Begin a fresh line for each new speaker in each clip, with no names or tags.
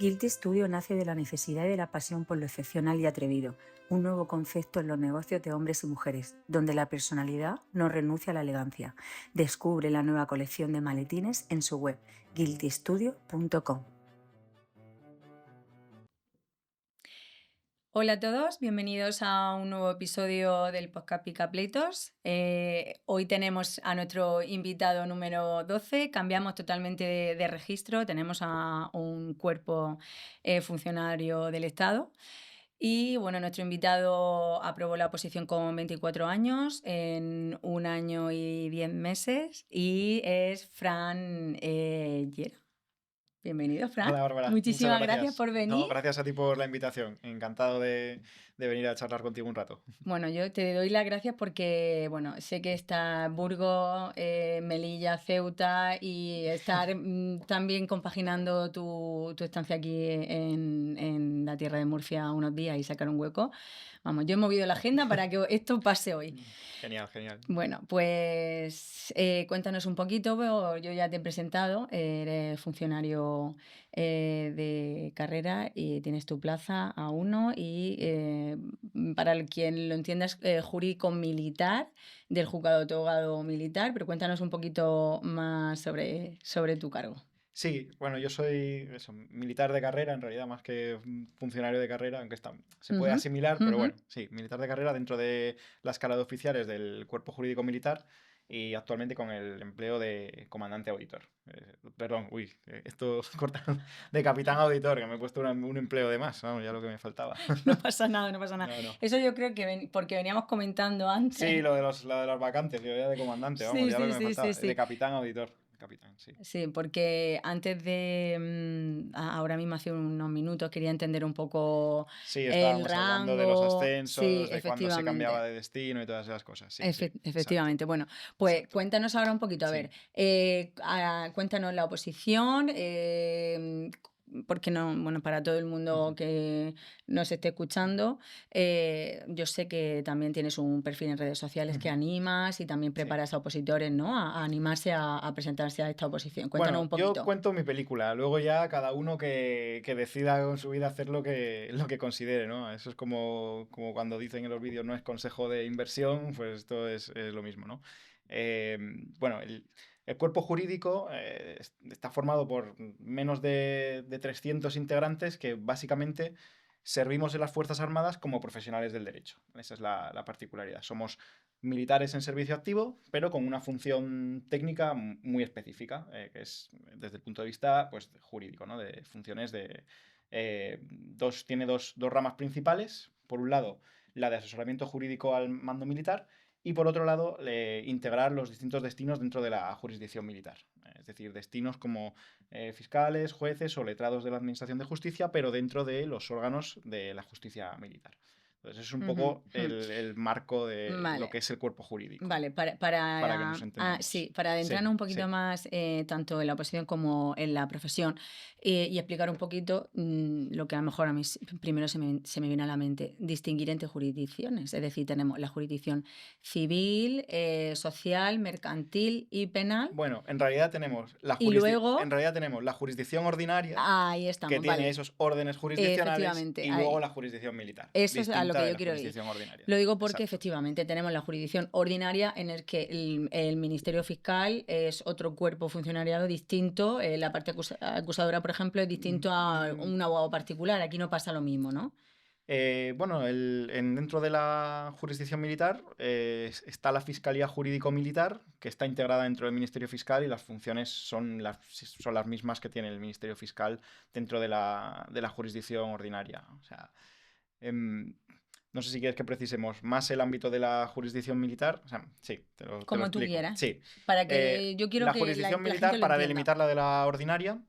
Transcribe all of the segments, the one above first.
Guilty Studio nace de la necesidad y de la pasión por lo excepcional y atrevido, un nuevo concepto en los negocios de hombres y mujeres, donde la personalidad no renuncia a la elegancia. Descubre la nueva colección de maletines en su web, guiltystudio.com. Hola a todos, bienvenidos a un nuevo episodio del podcast Pica Pleitos. Hoy tenemos a nuestro invitado número 12, cambiamos totalmente de registro, tenemos a un cuerpo funcionario del Estado. Y bueno, nuestro invitado aprobó la oposición con 24 años, en 1 año y 10 meses, y es Fran Llera. Bienvenido, Fran.
Hola, Bárbara.
Muchísimas
Muchas
gracias por venir.
No, gracias a ti por la invitación. Encantado de venir a charlar contigo un rato.
Bueno, yo te doy las gracias porque, bueno, sé que está Burgos, Melilla, Ceuta, y estar también compaginando tu estancia aquí en la tierra de Murcia unos días y sacar un hueco. Vamos, yo he movido la agenda para que esto pase hoy.
Genial, genial.
Bueno, pues cuéntanos un poquito. Yo ya te he presentado, eres funcionario de carrera y tienes tu plaza A1 y para quien lo entienda es jurídico militar del juzgado togado militar, pero cuéntanos un poquito más sobre tu cargo.
Sí, bueno, yo soy militar de carrera, en realidad, más que funcionario de carrera, aunque se puede asimilar, pero bueno, sí, militar de carrera dentro de la escala de oficiales del Cuerpo Jurídico Militar y actualmente con el empleo de comandante auditor. Esto corta de capitán auditor, que me he puesto un empleo de más, vamos, ya lo que me faltaba.
No pasa nada, no pasa nada.
No.
Eso yo creo que porque veníamos comentando antes.
Sí, lo de las vacantes, yo ya de comandante, vamos,
Sí,
ya lo
sí,
que me
sí,
faltaba.
sí, sí.
De capitán auditor. Capitán, sí.
Sí, porque antes de ahora mismo hace unos minutos quería entender un poco
Sí,
el
estábamos hablando de los
rango.
ascensos,
Sí,
de cuándo se cambiaba
efectivamente.
de destino y todas esas cosas. Sí,
Efectivamente.
exacto.
Bueno, pues
Exacto.
cuéntanos ahora un poquito, a ver, cuéntanos la oposición, porque no, bueno, para todo el mundo que nos esté escuchando, yo sé que también tienes un perfil en redes sociales que animas y también preparas a opositores, ¿no? A animarse a presentarse a esta oposición. Cuéntanos un
Bueno,
poquito.
yo cuento mi película, luego ya cada uno que decida con su vida hacer lo que considere, ¿no? Eso es como cuando dicen en los vídeos, no es consejo de inversión, pues esto es lo mismo, ¿no? Bueno, el cuerpo jurídico está formado por menos de 300 integrantes que básicamente servimos en las Fuerzas Armadas como profesionales del derecho. Esa es la particularidad. Somos militares en servicio activo, pero con una función técnica muy específica, que es desde el punto de vista pues, jurídico, ¿no? De funciones de... tiene dos ramas principales. Por un lado, la de asesoramiento jurídico al mando militar y por otro lado, integrar los distintos destinos dentro de la jurisdicción militar. Es decir, destinos como fiscales, jueces o letrados de la Administración de Justicia, pero dentro de los órganos de la justicia militar. Entonces, es un poco el marco de lo que es el cuerpo jurídico.
Vale, para
que nos entendamos.
sí, para adentrarnos un poquito más tanto en la oposición como en la profesión y explicar un poquito lo que a lo mejor a mí primero se me viene a la mente, distinguir entre jurisdicciones. Es decir, tenemos la jurisdicción civil, social, mercantil y penal.
Bueno, en realidad tenemos la jurisdicción ordinaria,
ahí estamos,
que tiene
vale.
esos órdenes jurisdiccionales,
Efectivamente,
y luego la jurisdicción militar.
Eso es a lo que yo quiero ir. Lo digo porque
Exacto.
efectivamente tenemos la jurisdicción ordinaria en el que el Ministerio Fiscal es otro cuerpo funcionariado distinto, la parte acusadora, por ejemplo, es distinto a un abogado particular. Aquí no pasa lo mismo, ¿no?
Bueno, dentro de la jurisdicción militar está la Fiscalía Jurídico-Militar, que está integrada dentro del Ministerio Fiscal y las funciones son las mismas que tiene el Ministerio Fiscal dentro de la jurisdicción ordinaria. O sea, no sé si quieres que precisemos más el ámbito de la jurisdicción militar. O sea, sí, te lo
Como tú
explico.
quieras.
Sí.
Para que yo quiero
la
que
jurisdicción
la
militar,
gente lo
para
entienda.
delimitarla de la ordinaria,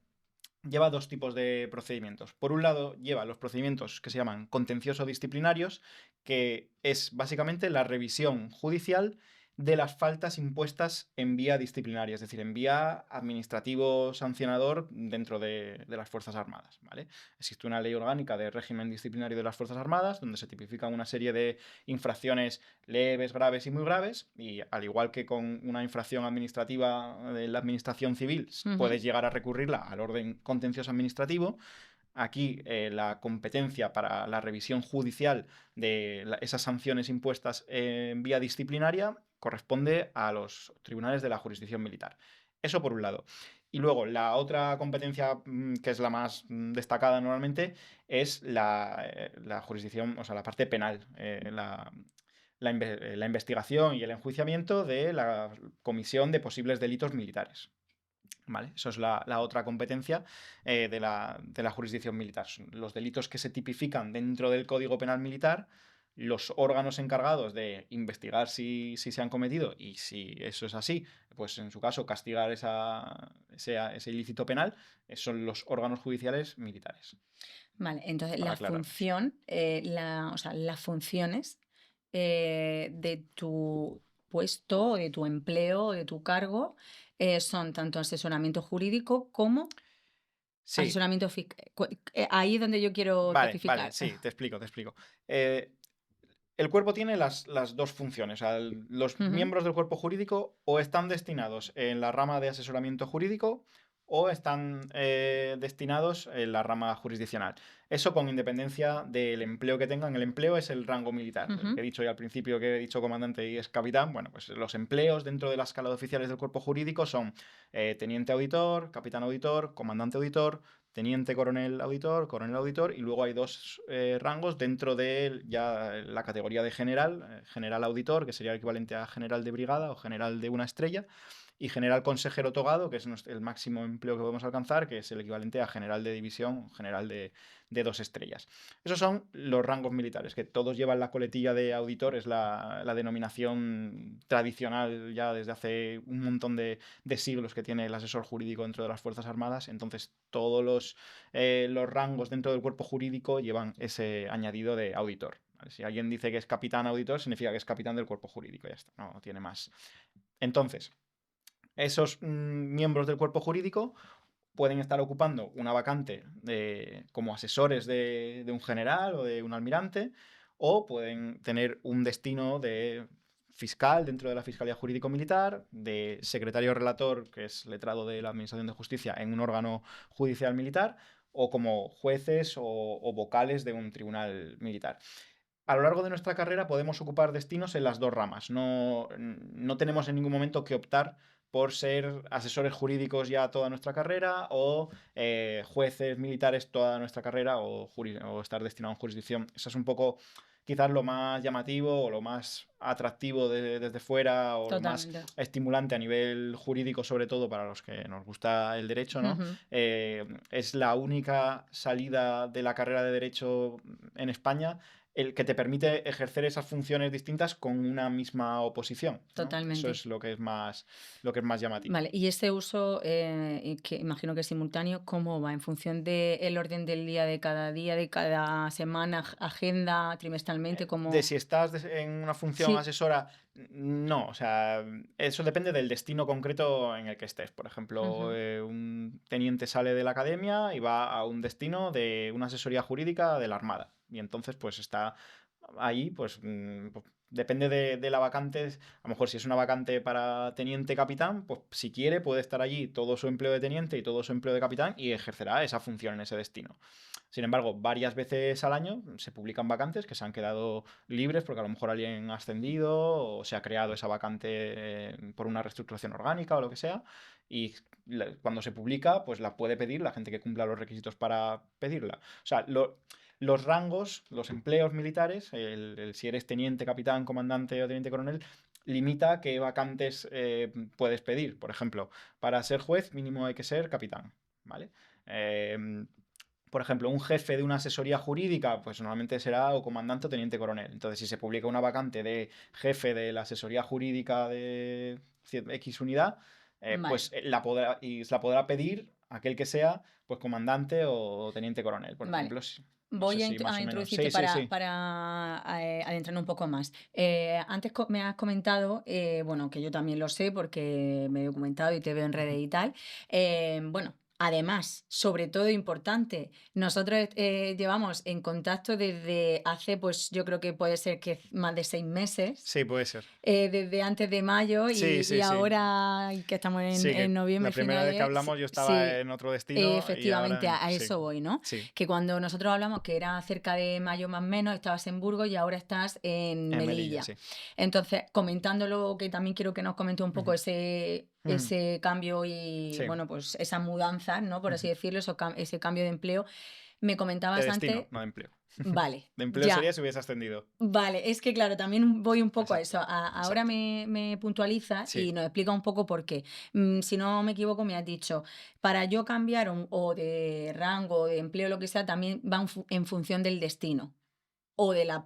lleva dos tipos de procedimientos. Por un lado, lleva los procedimientos que se llaman contencioso-disciplinarios, que es básicamente la revisión judicial de las faltas impuestas en vía disciplinaria, es decir, en vía administrativo sancionador dentro de las Fuerzas Armadas, ¿vale? Existe una ley orgánica de régimen disciplinario de las Fuerzas Armadas donde se tipifican una serie de infracciones leves, graves y muy graves, y al igual que con una infracción administrativa de la administración civil puedes llegar a recurrirla al orden contencioso administrativo, Aquí la competencia para la revisión judicial de esas sanciones impuestas en vía disciplinaria corresponde a los tribunales de la jurisdicción militar. Eso por un lado. Y luego la otra competencia, que es la más destacada normalmente, es la jurisdicción, o sea, la parte penal, la investigación y el enjuiciamiento de la comisión de posibles delitos militares. ¿Vale? Eso es la otra competencia de la jurisdicción militar. Son los delitos que se tipifican dentro del Código Penal Militar, los órganos encargados de investigar si se han cometido y si eso es así, pues en su caso castigar ese ilícito penal, son los órganos judiciales militares,
Vale, entonces
para
la
aclararnos.
función, o sea, las funciones de tu puesto, o de tu empleo, o de tu cargo, son tanto asesoramiento jurídico como
Sí,
asesoramiento ahí es donde yo quiero
vale,
especificar.
sí, te explico. Eh, El cuerpo tiene las dos funciones. O sea, los
Ujú,
miembros del cuerpo jurídico o están destinados en la rama de asesoramiento jurídico o están destinados en la rama jurisdiccional. Eso con independencia del empleo que tengan. El empleo es el rango militar. El que he
ujú.
dicho ya al principio, que he dicho comandante y es capitán. Bueno, pues los empleos dentro de la escala de oficiales del cuerpo jurídico son teniente auditor, capitán auditor, comandante auditor, teniente coronel auditor, y luego hay dos rangos dentro de ya la categoría de general, general auditor, que sería el equivalente a general de brigada o general de una estrella, y general consejero togado, que es el máximo empleo que podemos alcanzar, que es el equivalente a general de división, general de 2 estrellas. Esos son los rangos militares, que todos llevan la coletilla de auditor, es la denominación tradicional ya desde hace un montón de siglos que tiene el asesor jurídico dentro de las Fuerzas Armadas. Entonces todos los rangos dentro del cuerpo jurídico llevan ese añadido de auditor. ¿Vale? Si alguien dice que es capitán auditor, significa que es capitán del cuerpo jurídico, ya está, no tiene más. Entonces, esos miembros del cuerpo jurídico pueden estar ocupando una vacante como asesores de un general o de un almirante, o pueden tener un destino de fiscal dentro de la Fiscalía Jurídico-Militar, de secretario relator, que es letrado de la Administración de Justicia en un órgano judicial militar, o como jueces o vocales de un tribunal militar. A lo largo de nuestra carrera podemos ocupar destinos en las dos ramas. No tenemos en ningún momento que optar por ser asesores jurídicos ya toda nuestra carrera, o jueces militares toda nuestra carrera, o estar destinado a jurisdicción. Eso es un poco quizás lo más llamativo o lo más atractivo desde fuera, o lo más
Totalmente.
estimulante a nivel jurídico, sobre todo para los que nos gusta el derecho, ¿no?
Ujú.
Es la única salida de la carrera de derecho en España el que te permite ejercer esas funciones distintas con una misma oposición, ¿no? Eso
Totalmente.
es lo que es más llamativo.
Vale, y ese uso, y que imagino que es simultáneo, ¿cómo va? ¿En función del orden del día, de cada semana, agenda, trimestralmente?
De
¿Cómo?
si estás en una función
Sí.
asesora, no, o sea, eso depende del destino concreto en el que estés. Por ejemplo,
Ujú.
un teniente sale de la academia y va a un destino de una asesoría jurídica de la Armada. Y entonces, pues está ahí, pues depende de la vacante. A lo mejor si es una vacante para teniente capitán, pues si quiere puede estar allí todo su empleo de teniente y todo su empleo de capitán y ejercerá esa función en ese destino. Sin embargo, varias veces al año se publican vacantes que se han quedado libres porque a lo mejor alguien ha ascendido o se ha creado esa vacante por una reestructuración orgánica o lo que sea. Y cuando se publica, pues la puede pedir la gente que cumpla los requisitos para pedirla. O sea, los rangos, los empleos militares, si eres teniente, capitán, comandante o teniente coronel, limita qué vacantes puedes pedir. Por ejemplo, para ser juez mínimo hay que ser capitán, ¿vale? Eh, por ejemplo, un jefe de una asesoría jurídica, pues normalmente será o comandante o teniente coronel. Entonces, si se publica una vacante de jefe de la asesoría jurídica de X unidad,
Vale.
pues se la podrá pedir aquel que sea, pues comandante o teniente coronel, por
Vale.
ejemplo. Sí. No sé
Voy
si más
a
o menos.
introducirte
Sí, sí, sí.
para adentrarnos un poco más. Antes me has comentado, bueno, que yo también lo sé porque me he documentado y te veo en redes y tal. Bueno, Además, sobre todo importante, nosotros llevamos en contacto desde hace, pues yo creo que puede ser que más de 6 meses,
Sí, puede ser.
desde antes de mayo
Sí,
y
sí, sí.
ahora que estamos
Sí,
en
que la
noviembre
primera vez que
finales,
hablamos yo estaba
sí,
en otro destino y ahora
efectivamente a
sí,
eso voy, ¿no?
sí,
Que cuando nosotros hablamos que era cerca de mayo más o menos, estabas en Burgos y ahora estás en
en Melilla,
Melilla.
sí.
Entonces, comentándolo, que también quiero que nos comente un poco
Ujú, ujú,
ese cambio y,
sí,
bueno, pues esas mudanzas, ¿no? Por así
ujú.
decirlo, ese cambio de empleo. Me
De
comentabas
destino,
antes,
no de empleo.
vale,
De empleo sería
ya,
si hubiese ascendido.
vale, es que claro, también voy un poco a
Exacto,
eso. Ahora
exacto.
me puntualiza y
Sí,
nos explica un poco por qué. Si no me equivoco, me has dicho, para yo cambiar o de rango, o de empleo, lo que sea, también va en función del destino o de la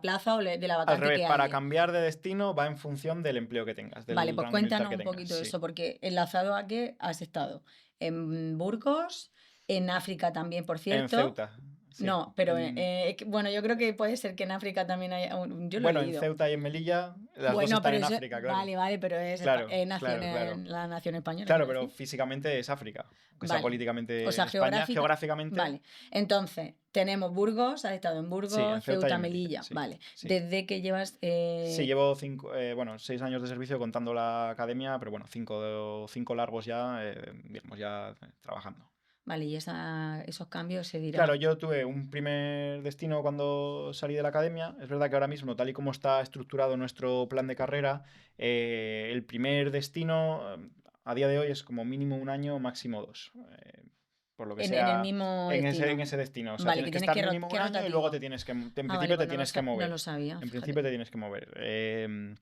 plaza o de la
al
vacante
revés,
que
para
haya.
cambiar de destino va en función del empleo que tengas,
Vale,
del
pues
rango militar
cuéntanos
que
un
tengas,
poquito de
sí.
eso, porque enlazado a que has estado en Burgos, en África también, por
En
cierto.
Ceuta, sí.
No, pero bueno, yo creo que puede ser que en África también haya, yo lo he
Bueno, en
leído.
Ceuta y en Melilla, las dos
Bueno,
están
pero
en
eso,
África, claro.
vale, vale, pero
Claro,
es
claro, claro.
la nación española,
Claro,
quiero
pero
decir.
físicamente es África, aunque sea
Vale. O
políticamente
sea,
España,
geográfica,
geográficamente
vale. Entonces, tenemos Burgos, has estado en
sí, en
Burgos,
Ceuta y
Ceuta,
en Melilla,
Melilla,
sí,
vale.
sí.
Desde que llevas,
Sí, llevo 6 años de servicio contando la academia, pero bueno, cinco largos ya, digamos, ya trabajando.
vale, y esos cambios se
Claro,
dirá,
yo tuve un primer destino cuando salí de la academia. Es verdad que ahora mismo, tal y como está estructurado nuestro plan de carrera, el primer destino a día de hoy es como mínimo un año, máximo dos. Por lo que
en el
sea,
mismo
en
destino.
ese destino. O sea,
Vale,
tienes
que
que
tienes
estar mínimo
que
un año y luego te
rotativo.
tienes que, en
Ah, vale,
principio te
pues
tienes que
no lo
mover.
sabía,
En principio
fíjate.
te tienes que mover.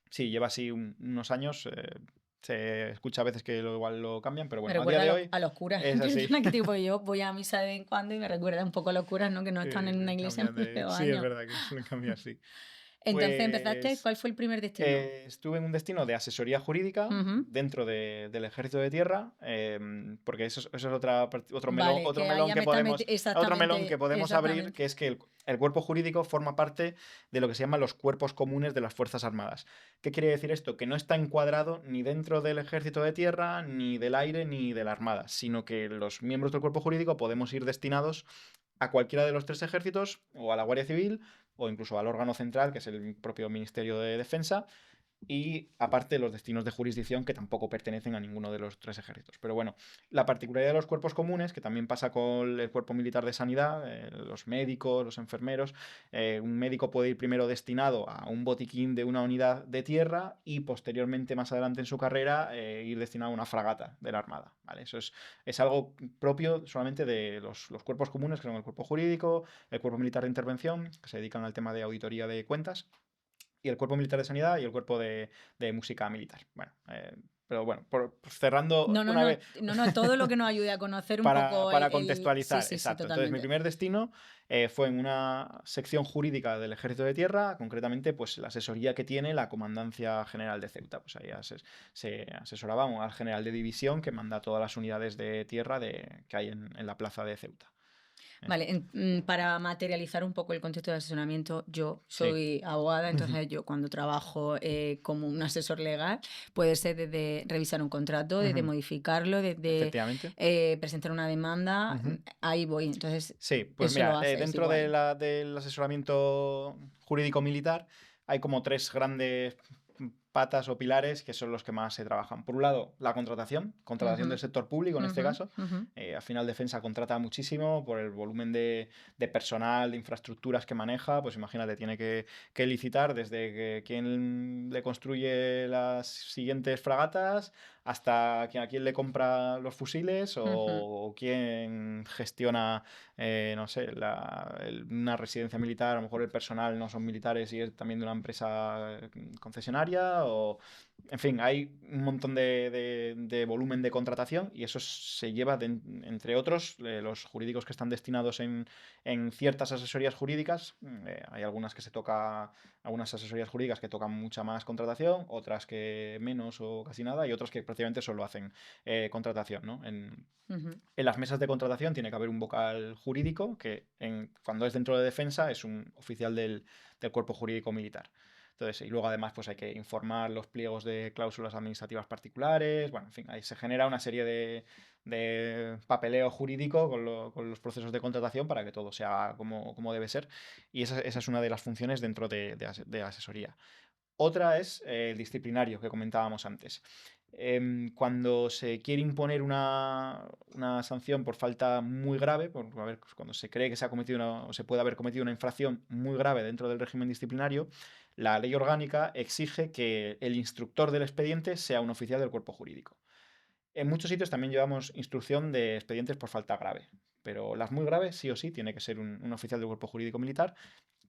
Sí, lleva así unos años. Se escucha a veces que igual lo cambian, pero
Me
bueno, a día
recuerda
de hoy
a los curas.
es así.
Perdona que tipo, yo voy a misa de vez en cuando y me recuerda un poco a los curas, ¿no? Que no están en una iglesia
Cambian
hace
Sí, es
años.
verdad que suelen cambiar, sí.
Entonces empezaste,
Pues
¿cuál fue el primer destino?
estuve en un destino de asesoría jurídica
Ujú.
dentro del Ejército de Tierra, porque eso es
Vale,
otro
que ahí
melón
ya
que
me estás
podemos,
exactamente,
abrir,
exactamente.
que es que el cuerpo jurídico forma parte de lo que se llaman los cuerpos comunes de las Fuerzas Armadas. ¿Qué quiere decir esto? Que no está encuadrado ni dentro del Ejército de Tierra, ni del aire, ni de la Armada, sino que los miembros del cuerpo jurídico podemos ir destinados a cualquiera de los tres ejércitos, o a la Guardia Civil, o incluso al órgano central, que es el propio Ministerio de Defensa, y aparte los destinos de jurisdicción que tampoco pertenecen a ninguno de los tres ejércitos. Pero bueno, la particularidad de los cuerpos comunes, que también pasa con el cuerpo militar de sanidad, los médicos, los enfermeros, un médico puede ir primero destinado a un botiquín de una unidad de tierra y posteriormente, más adelante en su carrera, ir destinado a una fragata de la Armada. ¿Vale? Eso es algo propio solamente de los cuerpos comunes, que son el cuerpo jurídico, el cuerpo militar de intervención, que se dedican al tema de auditoría de cuentas, y el cuerpo militar de sanidad y el cuerpo de música militar. Bueno, pero bueno, cerrando
No, no,
una
no,
vez
no, no, todo lo que nos ayude a conocer un poco
para
sí,
contextualizar,
sí, sí,
exacto. Entonces, mi
totalmente.
primer destino fue en una sección jurídica del Ejército de Tierra, concretamente, pues la asesoría que tiene la Comandancia General de Ceuta. Pues ahí se asesoraba al general de división que manda todas las unidades de tierra que hay en la plaza de Ceuta.
Vale, para materializar un poco el concepto de asesoramiento, yo
Sí.
soy abogada, entonces yo cuando trabajo como un asesor legal, puede ser desde revisar un contrato, desde
Ujú.
modificarlo, desde
Efectivamente.
presentar una demanda,
Ujú.
ahí voy. Entonces,
Sí, pues
eso lo
mira,
haces
dentro
igual.
del asesoramiento jurídico militar hay como tres grandes patas o pilares que son los que más se trabajan. Por un lado, la contratación del
Ujú,
sector público en este
ujú,
caso.
ujú,
Al final Defensa contrata muchísimo por el volumen de personal, de infraestructuras que maneja. Pues imagínate, tiene que licitar desde quién le construye las siguientes fragatas hasta a quién le compra los fusiles
ujú.
o quién gestiona, no sé, una residencia militar. A lo mejor el personal no son militares y es también de una empresa concesionaria en fin, hay un montón de volumen de contratación y eso se lleva, entre otros, los jurídicos que están destinados en ciertas asesorías jurídicas. Hay algunas asesorías jurídicas que tocan mucha más contratación, otras que menos o casi nada, y otras que prácticamente solo hacen contratación, ¿no?
Ujú.
En las mesas de contratación tiene que haber un vocal jurídico que cuando es dentro de defensa es un oficial del cuerpo jurídico militar. Entonces, y luego además pues hay que informar los pliegos de cláusulas administrativas particulares. Bueno, en fin, ahí se genera una serie de papeleo jurídico con los procesos de contratación para que todo se haga como debe ser. Y esa es una de las funciones dentro de asesoría. Otra es el disciplinario que comentábamos antes. Cuando se quiere imponer una sanción por falta muy grave, cuando se cree que se ha cometido o se puede haber cometido una infracción muy grave dentro del régimen disciplinario, la ley orgánica exige que el instructor del expediente sea un oficial del cuerpo jurídico. En muchos sitios también llevamos instrucción de expedientes por falta grave, pero las muy graves sí o sí tiene que ser un oficial del cuerpo jurídico militar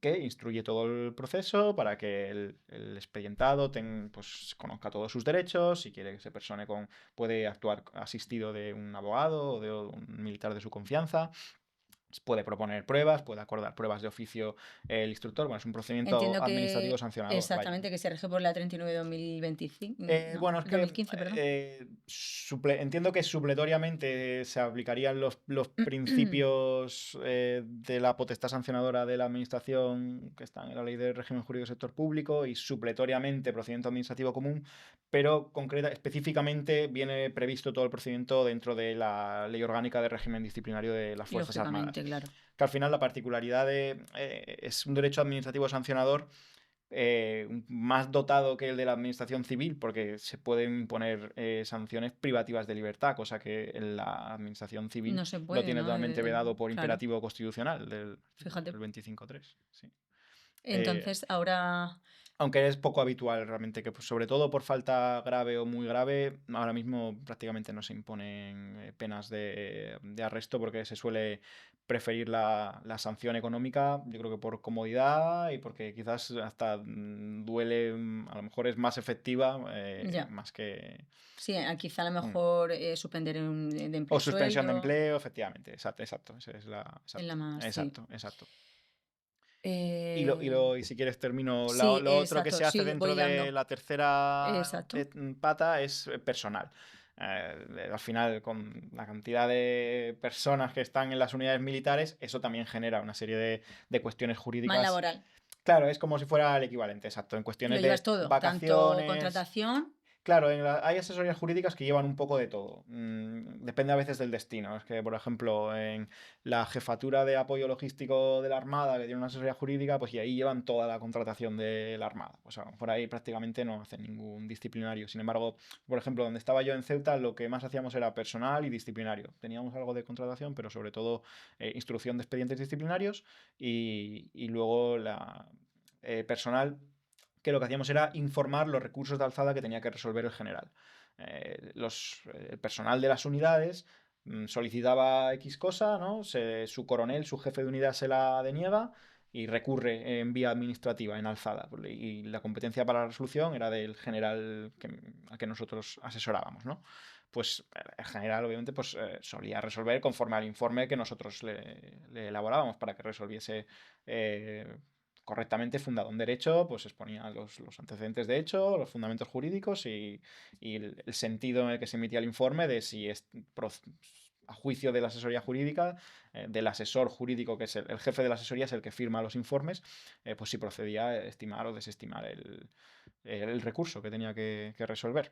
que instruye todo el proceso para que el expedientado pues, conozca todos sus derechos, si quiere que se persone puede actuar asistido de un abogado o de un militar de su confianza. Puede proponer pruebas, puede acordar pruebas de oficio el instructor. Bueno, es un procedimiento
Entiendo
administrativo
que
sancionador.
exactamente, que se rige por la 39/2025, no,
Bueno, es que
2015, perdón.
entiendo que supletoriamente se aplicarían los principios de la potestad sancionadora de la administración que están en la Ley de Régimen Jurídico del Sector Público y supletoriamente procedimiento administrativo común, pero específicamente viene previsto todo el procedimiento dentro de la Ley Orgánica de Régimen Disciplinario de las Fuerzas Armadas.
Lógicamente, claro.
Que al final la particularidad es un derecho administrativo sancionador más dotado que el de la administración civil, porque se pueden imponer sanciones privativas de libertad, cosa que en la administración civil
No se puede,
lo tiene
¿no?
totalmente vedado por
Claro.
imperativo constitucional del
Fíjate.
25.3. Sí.
Entonces, ahora...
Aunque es poco habitual realmente, que pues, sobre todo por falta grave o muy grave, ahora mismo prácticamente no se imponen penas de arresto porque se suele preferir la sanción económica, yo creo que por comodidad y porque quizás hasta duele, a lo mejor es más efectiva, más que...
Sí, quizá a lo mejor suspender de empleo.
O suspensión de empleo, efectivamente, exacto. Esa es
Es la más...
exacto.
Sí.
Y si quieres termino,
Sí,
lo otro que
exacto,
se hace
sí,
dentro
voy
de
dando.
la tercera
Exacto.
pata es personal. Al final, con la cantidad de personas que están en las unidades militares, eso también genera una serie de cuestiones jurídicas.
Más laboral.
Claro, es como si fuera el equivalente, exacto. En
Lo
cuestiones
llevas
de
todo,
vacaciones.
tanto contratación.
Claro, hay asesorías jurídicas que llevan un poco de todo. Depende a veces del destino. Es que, por ejemplo, en la jefatura de apoyo logístico de la Armada, que tiene una asesoría jurídica, pues y ahí llevan toda la contratación de la Armada. Pues a lo mejor ahí prácticamente no hacen ningún disciplinario. Sin embargo, por ejemplo, donde estaba yo en Ceuta, lo que más hacíamos era personal y disciplinario. Teníamos algo de contratación, pero sobre todo instrucción de expedientes disciplinarios y luego la personal, que lo que hacíamos era informar los recursos de alzada que tenía que resolver el general. El personal de las unidades solicitaba X cosa, ¿no? Su coronel, su jefe de unidad se la deniega y recurre en vía administrativa, en alzada. Y la competencia para la resolución era del general al que nosotros asesorábamos, ¿no? Pues el general, obviamente, pues solía resolver conforme al informe que nosotros le elaborábamos para que resolviese correctamente fundado en derecho, pues exponía los antecedentes de hecho, los fundamentos jurídicos y el sentido en el que se emitía el informe de si es a juicio de la asesoría jurídica, del asesor jurídico, que es el jefe de la asesoría, es el que firma los informes, pues si procedía a estimar o desestimar el recurso que tenía que resolver.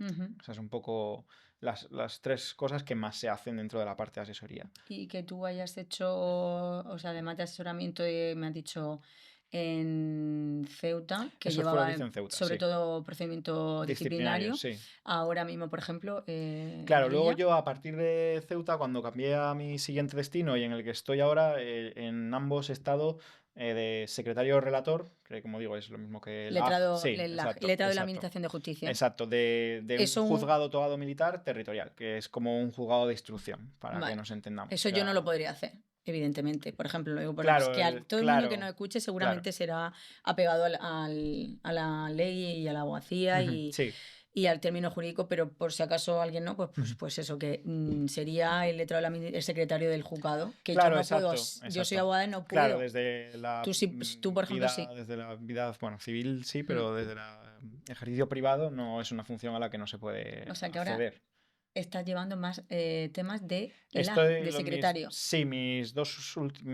O sea, es un poco las tres cosas que más se hacen dentro de la parte de asesoría.
Y que tú hayas hecho, o sea, además de asesoramiento, me has dicho en Ceuta, que
Eso
llevaba
en Ceuta,
sobre
sí.
todo procedimiento disciplinario.
Sí.
Ahora mismo, por ejemplo,
claro, luego yo a partir de Ceuta, cuando cambié a mi siguiente destino y en el que estoy ahora, en ambos he estado de secretario relator, que como digo es lo mismo que el
letrado,
sí,
letrado de la Administración de Justicia.
Exacto, de un juzgado tobado militar territorial, que es como un juzgado de instrucción, para que nos entendamos.
Eso yo no lo podría hacer, evidentemente. Por ejemplo, lo digo porque todo el mundo que nos escuche seguramente será apegado a la ley y a la abogacía y al término jurídico, pero por si acaso alguien no, pues eso, que sería el letrado el secretario del juzgado, que yo no puedo, yo soy abogada y no puedo.
Claro, desde la
tú, por ejemplo,
vida, desde la vida, civil sí, pero desde el ejercicio privado no es una función a la que no se puede acceder.
estás llevando más temas de
Estoy,
de secretario.
sí, mi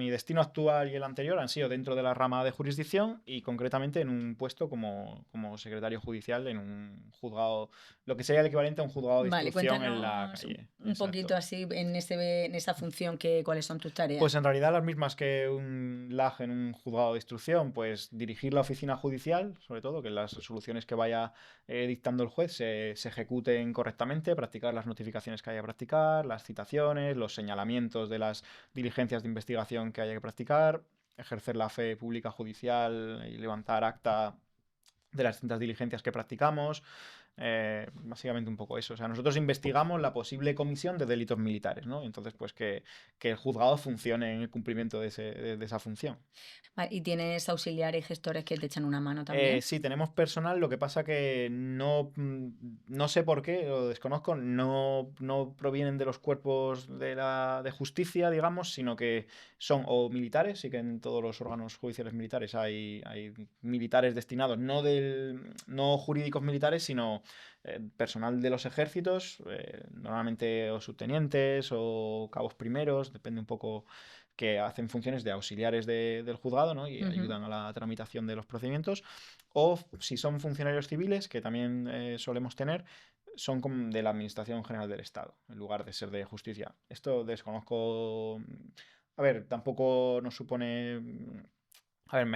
destino actual y el anterior han sido dentro de la rama de jurisdicción y concretamente en un puesto como secretario judicial en un juzgado, lo que sería el equivalente a un juzgado de
Vale,
instrucción en la
cuéntanos
calle.
un poquito
Exacto.
así en esa función cuáles son tus tareas.
Pues en realidad las mismas que un LAG en un juzgado de instrucción, pues dirigir la oficina judicial, sobre todo, que las resoluciones que vaya dictando el juez se ejecuten correctamente, practicar las notificaciones que haya que practicar, las citaciones, los señalamientos de las diligencias de investigación que haya que practicar, ejercer la fe pública judicial y levantar acta de las distintas diligencias que practicamos. Básicamente un poco eso. O sea, nosotros investigamos la posible comisión de delitos militares, ¿no? Entonces, pues que el juzgado funcione en el cumplimiento de esa función.
Vale, ¿y tienes auxiliares y gestores que te echan una mano también?
Sí, tenemos personal, lo que pasa que no sé por qué, lo desconozco, no provienen de los cuerpos de justicia, digamos, sino que son o militares, sí que en todos los órganos judiciales militares hay militares destinados, no jurídicos militares, sino personal de los ejércitos, normalmente o subtenientes o cabos primeros, depende un poco, que hacen funciones de auxiliares del juzgado, ¿no? Y ayudan a la tramitación de los procedimientos. O si son funcionarios civiles, que también solemos tener, son como de la Administración General del Estado, en lugar de ser de justicia. Esto desconozco. A ver, tampoco nos supone. A ver,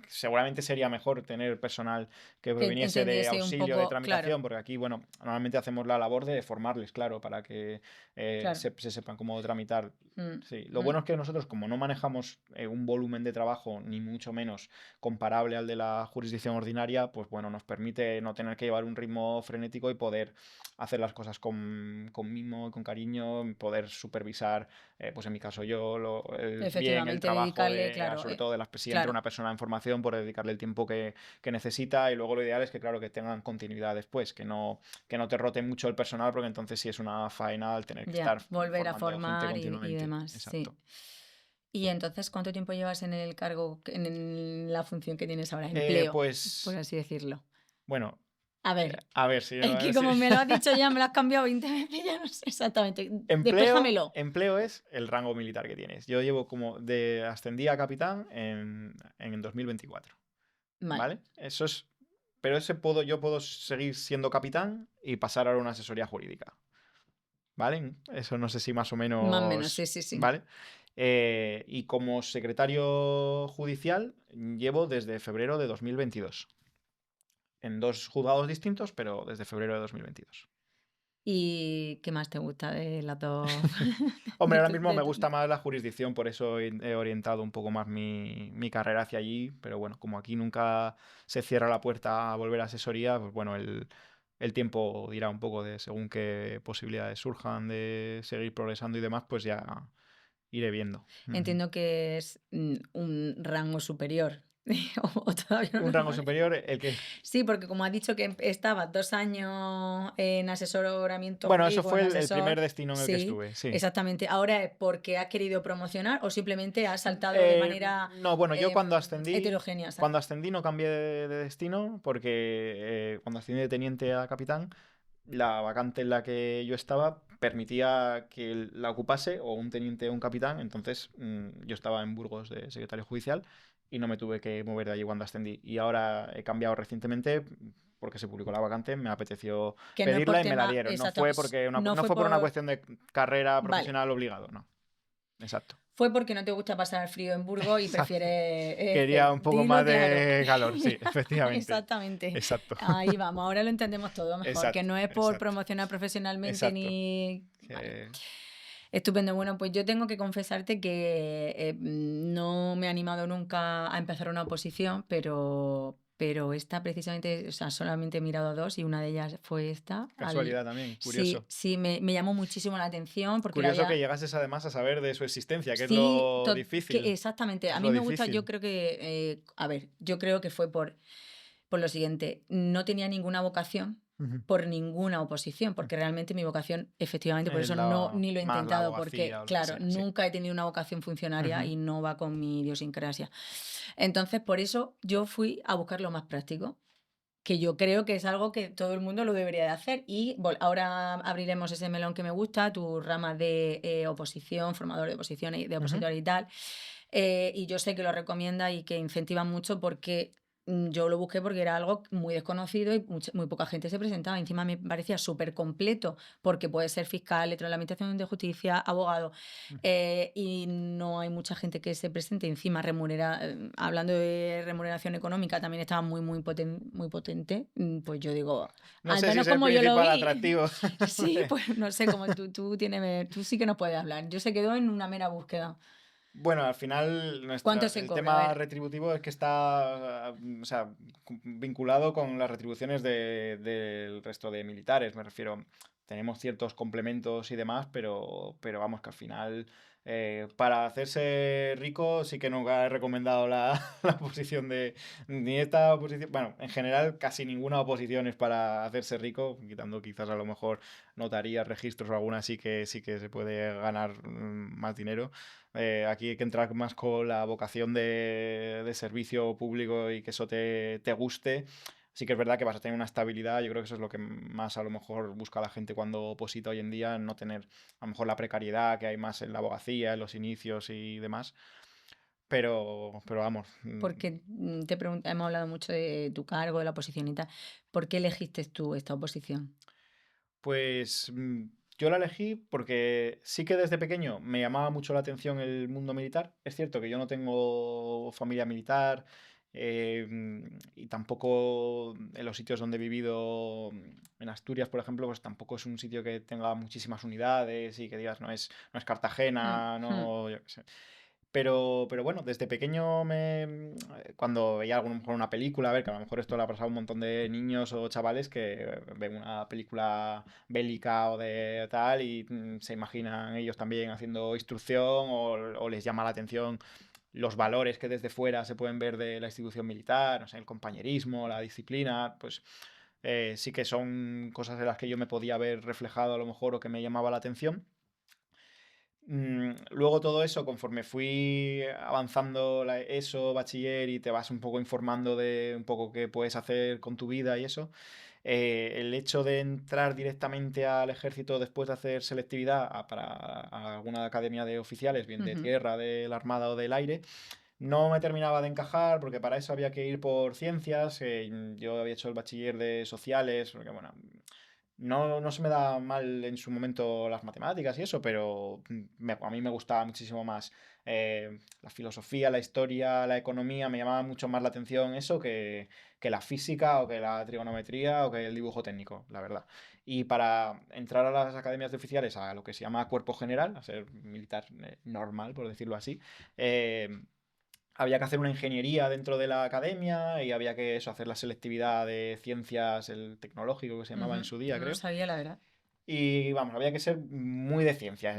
seguramente sería mejor tener personal que
Que
proveniese de
entendiese un
auxilio de
poco, claro,
tramitación, porque aquí, bueno, normalmente hacemos la labor de formarles, claro, para que
claro.
se sepan cómo tramitar.
Mm,
Sí, lo
mm,
bueno es que nosotros, como no manejamos un volumen de trabajo, ni mucho menos comparable al de la jurisdicción ordinaria, pues bueno, nos permite no tener que llevar un ritmo frenético y poder hacer las cosas con mimo y con cariño, poder supervisar, pues en mi caso yo, bien el
efectivamente,
trabajo
dedicarle, claro,
sobre todo si entra
claro,
una persona en formación, por dedicarle el tiempo que necesita y luego lo ideal es que, claro, que tengan continuidad después, que no te rote mucho el personal, porque entonces sí es una faena al tener que
ya,
estar
volver a
formando gente
formar y
continuamente.
demás, sí.
Exacto.
Y entonces, ¿cuánto tiempo llevas en el cargo, la función que tienes ahora? Empleo, por
Pues,
así decirlo.
bueno,
A ver,
a ver si...
es que como me lo has dicho ya, me lo has cambiado 20 veces, ya no sé exactamente.
Empleo,
Despéjamelo.
empleo es el rango militar que tienes. Yo llevo ascendí a capitán en 2024.
Vale,
¿Vale? Eso es. Pero yo puedo seguir siendo capitán y pasar ahora a una asesoría jurídica. ¿Vale? Eso no sé si más o
más o menos,
menos.
sí, sí, sí.
¿Vale? Y como secretario judicial llevo desde febrero de 2022. En dos juzgados distintos, pero desde febrero de 2022.
¿Y qué más te gusta de las dos?
Hombre,
de
ahora
tu-
mismo
de
me
tu-
gusta más la jurisdicción, por eso he orientado un poco más mi carrera hacia allí, pero bueno, como aquí nunca se cierra la puerta a volver a asesoría, pues bueno, el tiempo dirá un poco de según qué posibilidades surjan de seguir progresando y demás, pues ya iré viendo. Ujú.
Entiendo que es un rango superior. O todavía no
Un
lo
rango
manejo.
superior, el que...
Sí, porque como has dicho que estabas 2 años en asesoramiento
Bueno, eso
jurídico,
fue
en
el primer
asesor,
destino en el que
sí,
estuve, sí.
exactamente. Ahora es porque has querido promocionar o simplemente has saltado de manera
No, bueno, yo
heterogénea.
cuando ascendí no cambié de destino porque cuando ascendí de teniente a capitán, la vacante en la que yo estaba permitía que la ocupase o un teniente o un capitán, entonces yo estaba en Burgos de secretario judicial y no me tuve que mover de allí cuando ascendí. Y ahora he cambiado recientemente porque se publicó la vacante, me apeteció
Que no es por
pedirla y me la
tema,
dieron. No
exacto,
fue porque
no
no
fue
fue por una
por,
cuestión de carrera
vale,
profesional obligado, no. Exacto.
fue porque no te gusta pasar frío en Burgos y
Exacto.
prefieres,
Quería un poco
dilo
más
claro.
de calor, sí, efectivamente.
Exactamente.
Exacto.
Ahí vamos, ahora lo entendemos todo mejor, que
Exacto,
no es por
exacto,
promocionar profesionalmente
exacto.
ni... Vale.
Que-
Estupendo. Bueno, pues yo tengo que confesarte que no me he animado nunca a empezar una oposición, pero esta precisamente, o sea, solamente he mirado dos y una de ellas fue esta.
Casualidad también,
Sí,
curioso.
sí, me llamó muchísimo la atención porque la
Curioso que
había...
llegases además a saber de su existencia, que es
Sí,
lo difícil.
exactamente.
Es
A
lo
mí me gusta, yo
difícil.
creo que, a ver, yo creo que fue por lo siguiente, no tenía ninguna vocación
Ujú.
por ninguna oposición, porque realmente mi vocación, efectivamente, por eso no, ni lo he
Más la
intentado, porque,
abogacía o lo que
claro,
sea, sí.
nunca he tenido una vocación funcionaria
Ujú.
y no va con mi idiosincrasia. Entonces, por eso yo fui a buscar lo más práctico. que yo creo que es algo que todo el mundo lo debería de hacer. Y ahora abriremos ese melón que me gusta, tu rama de oposición, formador de oposición y de
Ujú.
opositor y tal. Y yo sé que lo recomienda y que incentiva mucho porque yo lo busqué porque era algo muy desconocido y muy poca gente se presentaba. Encima me parecía súper completo porque puede ser fiscal, letrado de la Administración de Justicia, abogado. Y no hay mucha gente que se presente. Encima, hablando de remuneración económica, también estaba muy potente. Pues yo digo,
No
al
sé si
menos
es el
como yo lo
principal
vi,
atractivo.
sí, pues no sé, como tú sí que nos puedes hablar. Yo se quedó en una mera búsqueda.
Bueno, al final
¿Cuánto se
el
cobra? A
tema
ver.
retributivo es que está, o sea, vinculado con las retribuciones del resto de militares. Me refiero, tenemos ciertos complementos y demás, pero vamos, que al final, para hacerse rico, sí que nunca he recomendado la oposición ni esta oposición. Bueno, en general, casi ninguna oposición es para hacerse rico, quitando quizás a lo mejor notarías, registros o alguna sí que se puede ganar más dinero. Aquí hay que entrar más con la vocación de servicio público y que eso te guste. Sí que es verdad que vas a tener una estabilidad, yo creo que eso es lo que más a lo mejor busca la gente cuando oposita hoy en día, no tener a lo mejor la precariedad que hay más en la abogacía, en los inicios y demás. Pero vamos,
Porque hemos hablado mucho de tu cargo, de la oposición y tal. ¿Por qué elegiste tú esta oposición?
pues yo la elegí porque sí que desde pequeño me llamaba mucho la atención el mundo militar. Es cierto que yo no tengo familia militar y tampoco en los sitios donde he vivido, en Asturias, por ejemplo, pues tampoco es un sitio que tenga muchísimas unidades y que digas, no es
Mm,
Cartagena,
mm.
no, yo qué sé. Pero bueno, desde pequeño cuando veía a lo mejor una película, a ver, que a lo mejor esto le ha pasado a un montón de niños o chavales que ven una película bélica o de tal y se imaginan ellos también haciendo instrucción o les llama la atención los valores que desde fuera se pueden ver de la institución militar, no sé, el compañerismo, la disciplina, pues sí que son cosas en las que yo me podía ver reflejado a lo mejor o que me llamaba la atención. Luego todo eso, conforme fui avanzando eso, bachiller, y te vas un poco informando de un poco qué puedes hacer con tu vida y eso, el hecho de entrar directamente al ejército después de hacer selectividad a alguna academia de oficiales, bien de
Ujú.
tierra, de la armada o del aire, no me terminaba de encajar porque para eso había que ir por ciencias. Yo había hecho el bachiller de sociales, porque bueno, no se me da mal en su momento las matemáticas y eso, pero a mí me gustaba muchísimo más la filosofía, la historia, la economía, me llamaba mucho más la atención eso que la física o que la trigonometría o que el dibujo técnico, la verdad. Y para entrar a las academias de oficiales, a lo que se llama cuerpo general, a ser militar normal, por decirlo así, eh, había que hacer una ingeniería dentro de la academia y había que eso, hacer la selectividad de ciencias, el tecnológico que se llamaba en
Ujú.
su día,
No lo
creo.
sabía, la verdad.
Y vamos, había que ser muy de ciencias.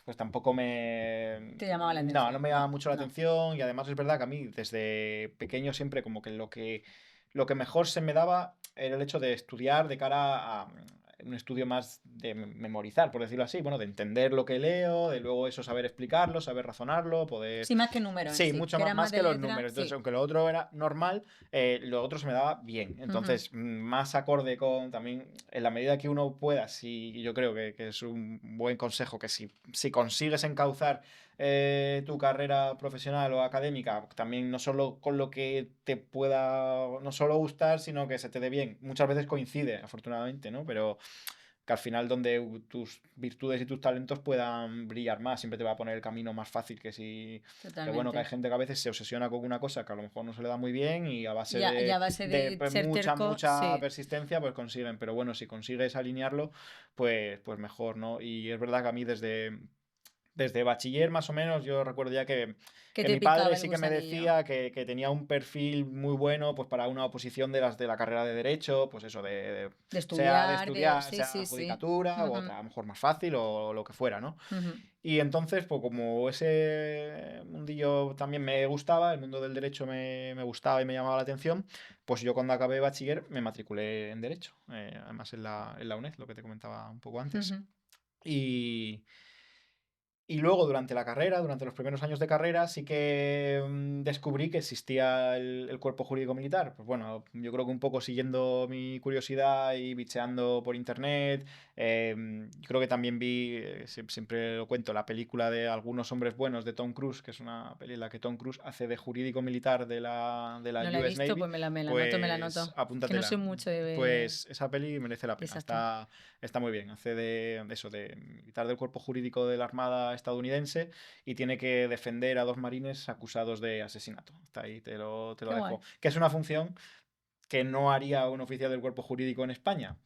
Pues tampoco
Te llamaba la
no
atención.
me llama
No,
mucho la
no.
atención y además es verdad que a mí desde pequeño siempre como que lo que mejor se me daba era el hecho de estudiar de cara a un estudio más de memorizar, por decirlo así, bueno, de entender lo que leo, de luego eso saber explicarlo, saber razonarlo, poder.
Sí, más que número en
Sí,
sí.
mucho
Que
más,
era más
más
de
que los
letra,
números. Entonces,
sí.
aunque lo otro era normal, lo otro se me daba bien.
Ujú.
Entonces, más acorde con también, en la medida que uno pueda, si yo creo que es un buen consejo, que si consigues encauzar tu carrera profesional o académica, también no solo con lo que te pueda no solo gustar, sino que se te dé bien. Muchas veces coincide, afortunadamente, ¿no? Pero que al final donde tus virtudes y tus talentos puedan brillar más, siempre te va a poner el camino más fácil que bueno, que hay
Totalmente.
gente que a veces se obsesiona con una cosa que a lo mejor no se le da muy bien y a base
Ya a base
de
de ser terco,
mucha
sí.
persistencia pues consiguen, pero bueno, si consigues alinearlo, pues mejor, ¿no? Y es verdad que a mí desde bachiller más o menos, yo recuerdo ya
Que
que
te
mi padre
picaba el
sí que me
gusanillo.
decía que tenía un perfil muy bueno pues para una oposición de las de la carrera de Derecho, pues eso,
De
sea de
estudiar, de...
estudiar,
Sí,
sea
sí, sí.
judicatura o
Ujú,
otra, a lo mejor más fácil o lo que fuera, ¿no?
ujú.
Y entonces, pues como ese mundillo también me gustaba, el mundo del derecho me gustaba y me llamaba la atención, pues yo cuando acabé bachiller me matriculé en Derecho, además en la UNED, lo que te comentaba un poco antes.
Ujú.
Y, Y luego durante la carrera, durante los primeros años de carrera, sí que descubrí que existía el cuerpo jurídico militar. Pues bueno, yo creo que un poco siguiendo mi curiosidad y bicheando por internet, yo creo que también vi, siempre lo cuento, la película de Algunos hombres buenos de Tom Cruise, que es una peli en la que Tom Cruise hace de jurídico militar de la
No la he
US
visto,
Navy.
pues me la anoto, me la
Pues
anoto. Que no soy
apúntatela.
mucho de
Pues esa peli merece la pena.
esas temas.
Está muy bien. Hace de eso, de militar del cuerpo jurídico de la Armada estadounidense y tiene que defender a 2 marines acusados de asesinato. Hasta ahí te lo
Qué guay.
dejo. Que es una función que no haría un oficial del cuerpo jurídico en España.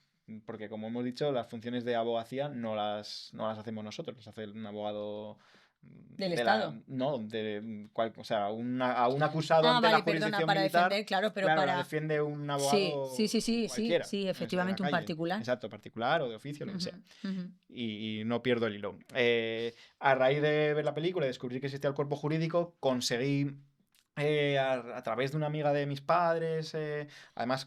Porque, como hemos dicho, las funciones de abogacía no las hacemos nosotros, las hace un abogado
Del
de la.
Estado.
No, o sea, a un acusado
Ah,
ante la
vale, perdona,
jurisdicción
para
militar,
defender, claro, pero
claro, la
para...
defiende un
Sí, sí,
abogado
sí, sí, sí,
cualquiera,
sí,
de la
efectivamente, un
calle.
particular.
Exacto, particular o de oficio, lo que
Ujú,
sea.
ujú.
Y no pierdo el hilo. A raíz de ver la película y descubrir que existía el cuerpo jurídico, conseguí a través de una amiga de mis padres, además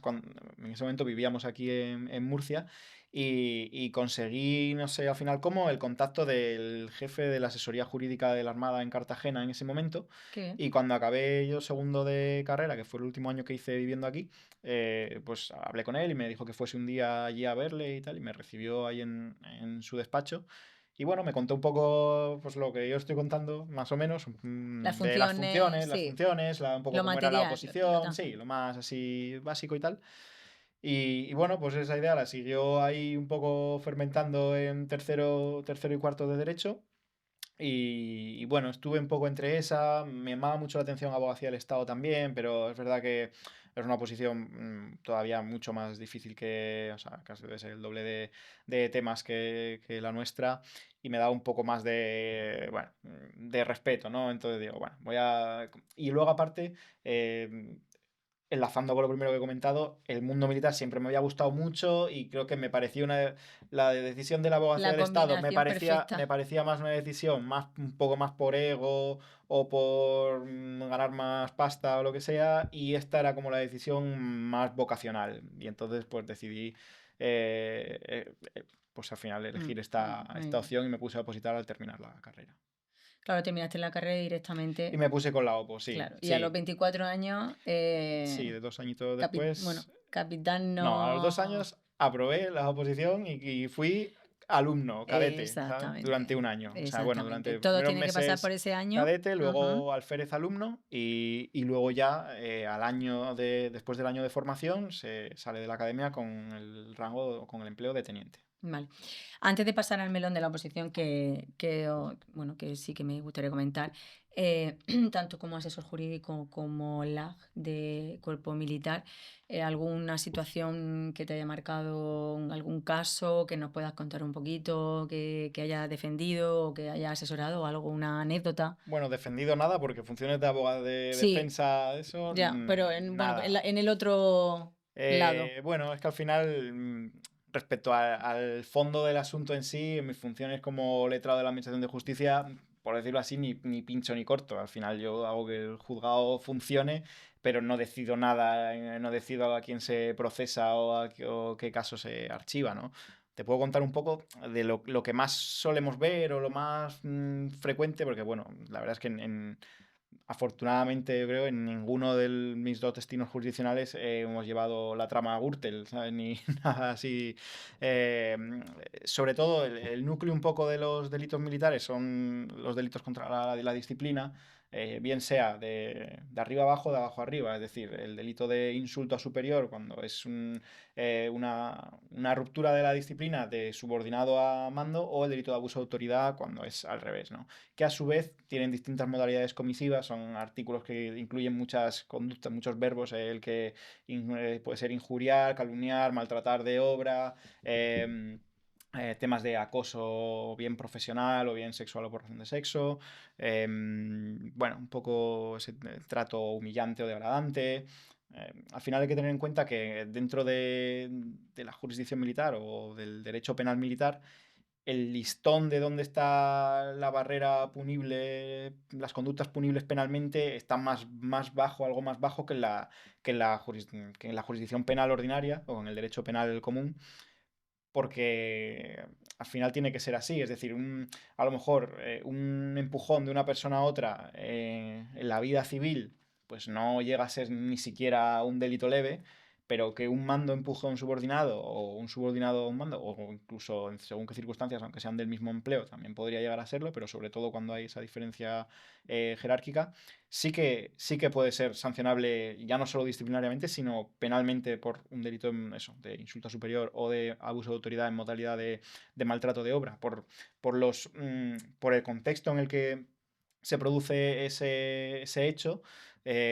en ese momento vivíamos aquí en Murcia, y conseguí, no sé al final cómo, el contacto del jefe de la asesoría jurídica de la Armada en Cartagena en ese momento.
Qué bien.
Y cuando acabé yo segundo de carrera, que fue el último año que hice viviendo aquí, pues hablé con él y me dijo que fuese un día allí a verle y tal, y me recibió ahí en su despacho. Y bueno, me contó un poco pues lo que yo estoy contando, más o menos,
Las
de las
funciones,
funciones,
sí,
un poco
lo
cómo era la
material,
oposición, sí, lo más así básico y tal. Y bueno, pues esa idea la siguió ahí un poco fermentando en tercero y cuarto de derecho. Y bueno, estuve un poco entre esa, me llamaba mucho la atención abogacía del Estado también, pero es verdad que es una posición todavía mucho más difícil o sea, casi debe ser el doble de temas que la nuestra, y me da un poco más bueno, de respeto, ¿no? Entonces digo, bueno, Y luego aparte, eh, enlazando con lo primero que he comentado, el mundo militar siempre me había gustado mucho y creo que me parecía la decisión de la abogacía
la
del Estado me
combinación
parecía, me
perfecta.
parecía más una decisión un poco más por ego o por ganar más pasta o lo que sea, y esta era como la decisión más vocacional. Y entonces pues decidí pues al final elegir
Muy
esta
bien.
opción y me puse a opositar al terminar la carrera.
Claro, terminaste la carrera
Y
directamente,
me puse con la OPO, sí,
claro. Y a los
sí,
24 años,
sí, de 2 añitos
bueno,
después.
capitán
No, a los 2
no...
años aprobé la oposición y fui alumno, cadete, ¿sabes? Durante
Exactamente,
un año. O sea, bueno, durante
exactamente.
los
Todo
primeros
tiene que pasar por
meses
ese año.
cadete,
Ujú.
luego alférez alumno y luego ya al año después del año de formación se sale de la academia con el rango o con el empleo de teniente.
Vale. Antes de pasar al melón de la oposición, bueno, que sí que me gustaría comentar, tanto como asesor jurídico como LAG de cuerpo militar, alguna situación que te haya marcado, algún caso que nos puedas contar un poquito, que hayas defendido o que hayas asesorado o algo, una anécdota.
Bueno, defendido nada porque funciones de abogado de
Sí,
defensa, eso,
ya, pero bueno,
nada.
en el otro lado.
Bueno, es que al final, respecto al fondo del asunto en sí, en mis funciones como letrado de la Administración de Justicia, por decirlo así, ni pincho ni corto. Al final yo hago que el juzgado funcione, pero no decido nada, no decido a quién se procesa o qué caso se archiva, ¿no? Te puedo contar un poco de lo que más solemos ver o lo más frecuente, porque bueno, la verdad es que afortunadamente, yo creo, en ninguno de mis dos destinos jurisdiccionales hemos llevado la trama Gürtel, ¿sabes? Ni nada así. Eh, Sobre todo, el núcleo un poco de los delitos militares son los delitos contra la disciplina, bien sea de arriba abajo, de abajo arriba, es decir, el delito de insulto a superior cuando es una ruptura de la disciplina de subordinado a mando, o el delito de abuso de autoridad cuando es al revés, ¿no? Que a su vez tienen distintas modalidades comisivas, son artículos que incluyen muchas conductas, muchos verbos, el que puede ser injuriar, calumniar, maltratar de obra, temas de acoso bien profesional o bien sexual o por razón de sexo, bueno, un poco ese trato humillante o degradante. Al final hay que tener en cuenta que dentro de la jurisdicción militar o del derecho penal militar, el listón de dónde está la barrera punible, las conductas punibles penalmente, está más bajo, algo más bajo que en la jurisdicción penal ordinaria o en el derecho penal común, porque al final tiene que ser así. Es decir, a lo mejor un empujón de una persona a otra en la vida civil, pues no llega a ser ni siquiera un delito leve, pero que un mando empuje a un subordinado o un subordinado a un mando, o incluso según qué circunstancias, aunque sean del mismo empleo, también podría llegar a serlo, pero sobre todo cuando hay esa diferencia jerárquica, sí que puede ser sancionable ya no solo disciplinariamente, sino penalmente por un delito eso, de insulto superior o de abuso de autoridad en modalidad de maltrato de obra, por el contexto en el que se produce ese hecho,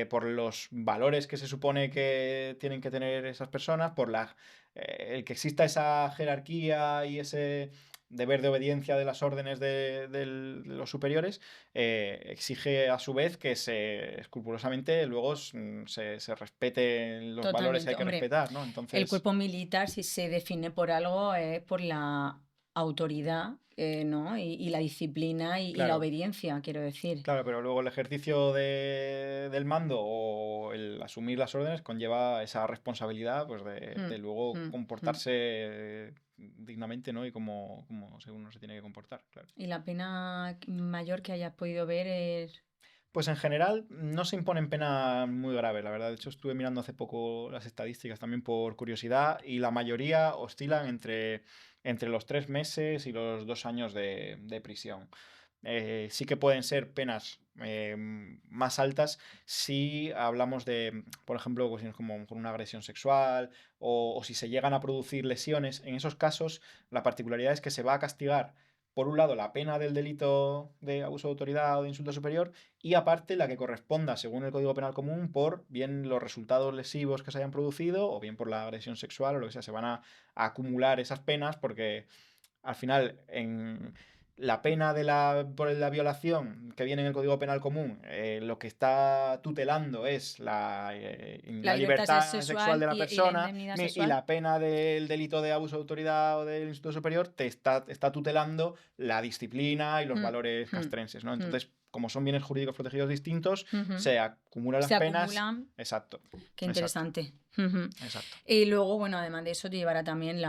por los valores que se supone que tienen que tener esas personas, el que exista esa jerarquía y ese deber de obediencia de las órdenes de los superiores, exige a su vez que escrupulosamente luego se respeten los valores que hay
Totalmente.
que
Hombre,
respetar, ¿no?
el
Entonces,
cuerpo militar, si se define por algo, es por la autoridad, ¿no? Y la disciplina y la
claro.
obediencia, quiero decir.
Claro, pero luego el ejercicio del mando o el asumir las órdenes conlleva esa responsabilidad, pues de
Mm,
luego
mm, mm.
comportarse dignamente, ¿no? Y como según uno se tiene que comportar, claro.
¿Y la pena mayor que hayas podido ver es?
Pues en general no se imponen penas muy graves, la verdad. De hecho, estuve mirando hace poco las estadísticas también por curiosidad y la mayoría oscilan entre los 3 meses y los 2 años de prisión. Sí que pueden ser penas más altas si hablamos de, por ejemplo, cuestiones como con una agresión sexual o si se llegan a producir lesiones. En esos casos, la particularidad es que se va a castigar, por un lado, la pena del delito de abuso de autoridad o de insulto superior y aparte la que corresponda, según el Código Penal común, por bien los resultados lesivos que se hayan producido o bien por la agresión sexual o lo que sea. Se van a acumular esas penas porque al final, en la pena por la violación que viene en el Código Penal común, lo que está tutelando es
La
la
libertad
libertad sexual
sexual
de la
y la
persona,
indemnidad
y
sexual.
la pena del delito de abuso de autoridad o del instituto superior está tutelando la disciplina y los
Mm,
valores
mm,
castrenses, ¿no?
mm,
Entonces, como son bienes jurídicos protegidos distintos,
ujú.
se acumulan las
Se
penas.
acumulan.
Exacto,
Qué
exacto,
interesante. Ujú.
exacto.
Y luego, bueno, además de eso, te llevará también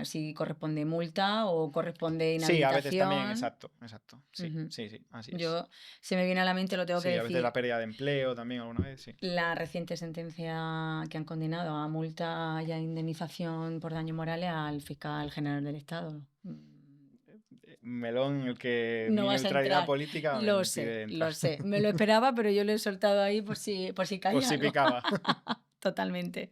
si corresponde multa o corresponde
Sí, a veces también,
inhabilitación.
exacto, exacto. Sí,
Ujú.
sí, sí, así es.
Yo, se me viene a la mente, lo tengo que
Sí, a veces la
decir,
pérdida de empleo también alguna vez, sí.
la reciente sentencia que han condenado a multa y a indemnización por daños morales al fiscal general del Estado.
Melón en el que
No
mi
vas a
neutralidad
entrar.
política me
Lo
impide
sé,
entrar.
lo sé. Me lo esperaba, pero yo lo he soltado ahí por si
Por
caía
si
algo.
picaba.
Totalmente.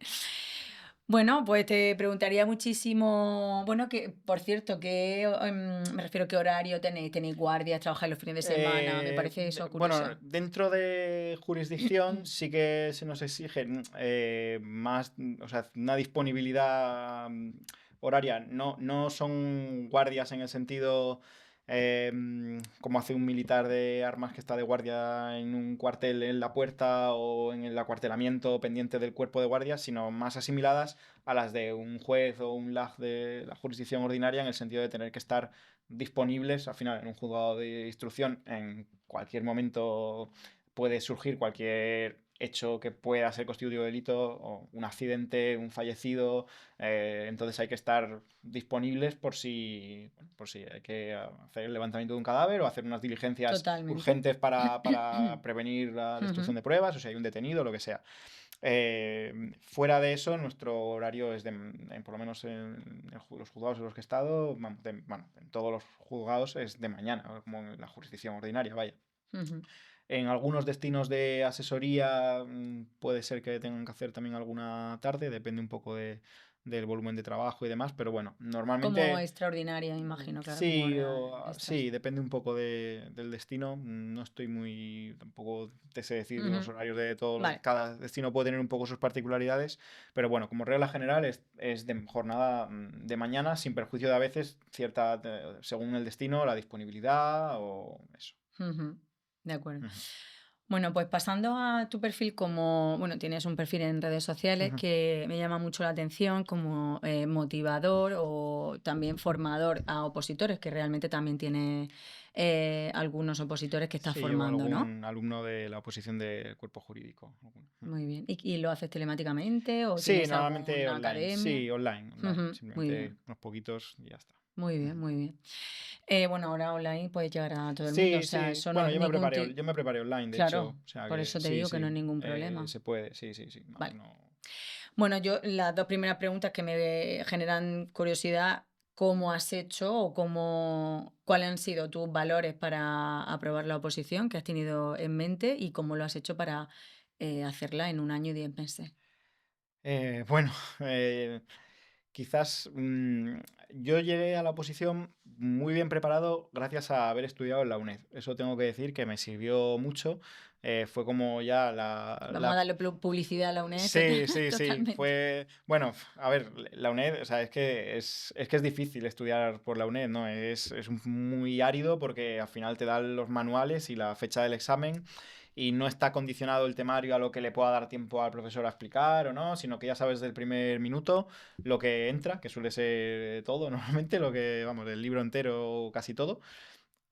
Bueno, pues te preguntaría muchísimo, bueno, que por cierto, me refiero, ¿qué horario tenéis? ¿Tenéis guardias? ¿Trabajáis los fines de semana? Me parece eso
Bueno,
curioso.
dentro de jurisdicción sí que se nos exige más, o sea, una disponibilidad horaria. No son guardias en el sentido como hace un militar de armas que está de guardia en un cuartel en la puerta o en el acuartelamiento pendiente del cuerpo de guardia, sino más asimiladas a las de un juez o un LAG de la jurisdicción ordinaria, en el sentido de tener que estar disponibles al final en un juzgado de instrucción. En cualquier momento puede surgir cualquier hecho que pueda ser constitutivo de delito, o un accidente, un fallecido, entonces hay que estar disponibles por si hay que hacer el levantamiento de un cadáver o hacer unas diligencias
Totalmente.
urgentes para prevenir la
Ujú.
destrucción de pruebas, o si hay un detenido, lo que sea. Fuera de eso, nuestro horario es por lo menos en los juzgados en los que he estado, bueno, en todos los juzgados es de mañana, como en la jurisdicción ordinaria, vaya.
Ujú.
En algunos destinos de asesoría puede ser que tengan que hacer también alguna tarde, depende un poco del volumen de trabajo y demás, pero bueno,
Como
normalmente
extraordinaria, imagino, claro, como
sí,
hora extras.
sí, depende un poco del destino. No estoy tampoco te sé decir los
Ujú.
horarios de todos
Vale.
cada destino puede tener un poco sus particularidades, pero bueno, como regla general es de jornada de mañana, sin perjuicio de a veces según el destino, la disponibilidad o eso.
Ujú. De acuerdo.
Ujú,
Bueno, pues pasando a tu perfil bueno, tienes un perfil en redes sociales
ujú.
que me llama mucho la atención como motivador o también formador a opositores, que realmente también tiene algunos opositores que estás
Sí, llevo
formando, ¿no?
algún alumno de la oposición del cuerpo jurídico.
Muy bien. ¿Y lo haces telemáticamente o
Sí,
tienes
normalmente
alguna
online.
academia?
Sí, online.
Ujú. Muy
Simplemente
bien.
unos poquitos y ya está.
Muy bien, muy bien. Bueno, ahora online puedes llegar a todo el mundo, o
Sí,
sea,
sí.
eso no
Bueno,
es ningún
yo me preparé online, de hecho.
claro,
O sea
por
que
eso te
sí,
digo que no
sí.
es ningún problema.
Se puede, sí, sí, sí. No,
Vale.
no.
Bueno, yo las 2 primeras preguntas que me generan curiosidad, ¿cómo has hecho o cuáles han sido tus valores para aprobar la oposición que has tenido en mente y cómo lo has hecho para, hacerla en 1 año y 10 meses?
Bueno, eh, quizás yo llegué a la oposición muy bien preparado gracias a haber estudiado en la UNED. Eso tengo que decir que me sirvió mucho. Fue como ya
Vamos a darle publicidad a la UNED
Sí, sí, sí.
totalmente.
Fue. Bueno, a ver, la UNED, o sea, es que es difícil estudiar por la UNED, ¿no? Es muy árido porque al final te dan los manuales y la fecha del examen y no está condicionado el temario a lo que le pueda dar tiempo al profesor a explicar o no, sino que ya sabes del primer minuto lo que entra, que suele ser todo normalmente, lo que, vamos, el libro entero o casi todo.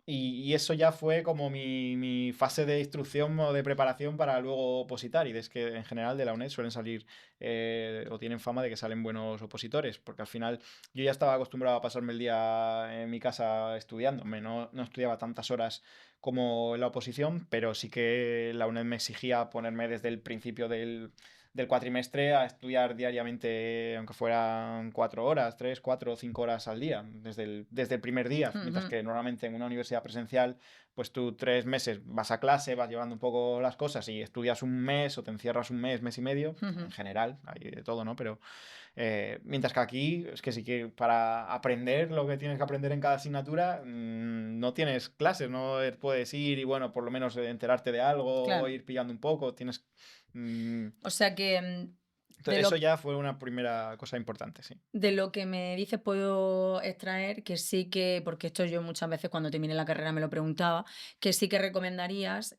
Y eso ya fue como mi fase de instrucción o de preparación para luego opositar. Y es que en general de la UNED suelen salir o tienen fama de que salen buenos opositores, porque al final yo ya estaba acostumbrado a pasarme el día en mi casa estudiando. No estudiaba tantas horas como en la oposición, pero sí que la UNED me exigía ponerme desde el principio del cuatrimestre a estudiar diariamente, aunque fueran 4 horas, 3, 4 o 5 horas al día, desde el primer día, mientras
Ujú,
que normalmente en una universidad presencial, pues tú 3 meses vas a clase, vas llevando un poco las cosas y estudias un mes o te encierras un mes, mes y medio, en
ujú.
general, hay de todo, ¿no? Pero mientras que aquí es que sí que para aprender lo que tienes que aprender en cada asignatura, no tienes clases, no puedes ir y bueno, por lo menos enterarte de algo o
Claro.
ir pillando un poco, tienes... mm,
O sea que, de
eso
lo
ya fue una primera cosa importante, sí.
De lo que me dices puedo extraer que sí que, porque esto yo muchas veces cuando terminé la carrera me lo preguntaba, que sí que recomendarías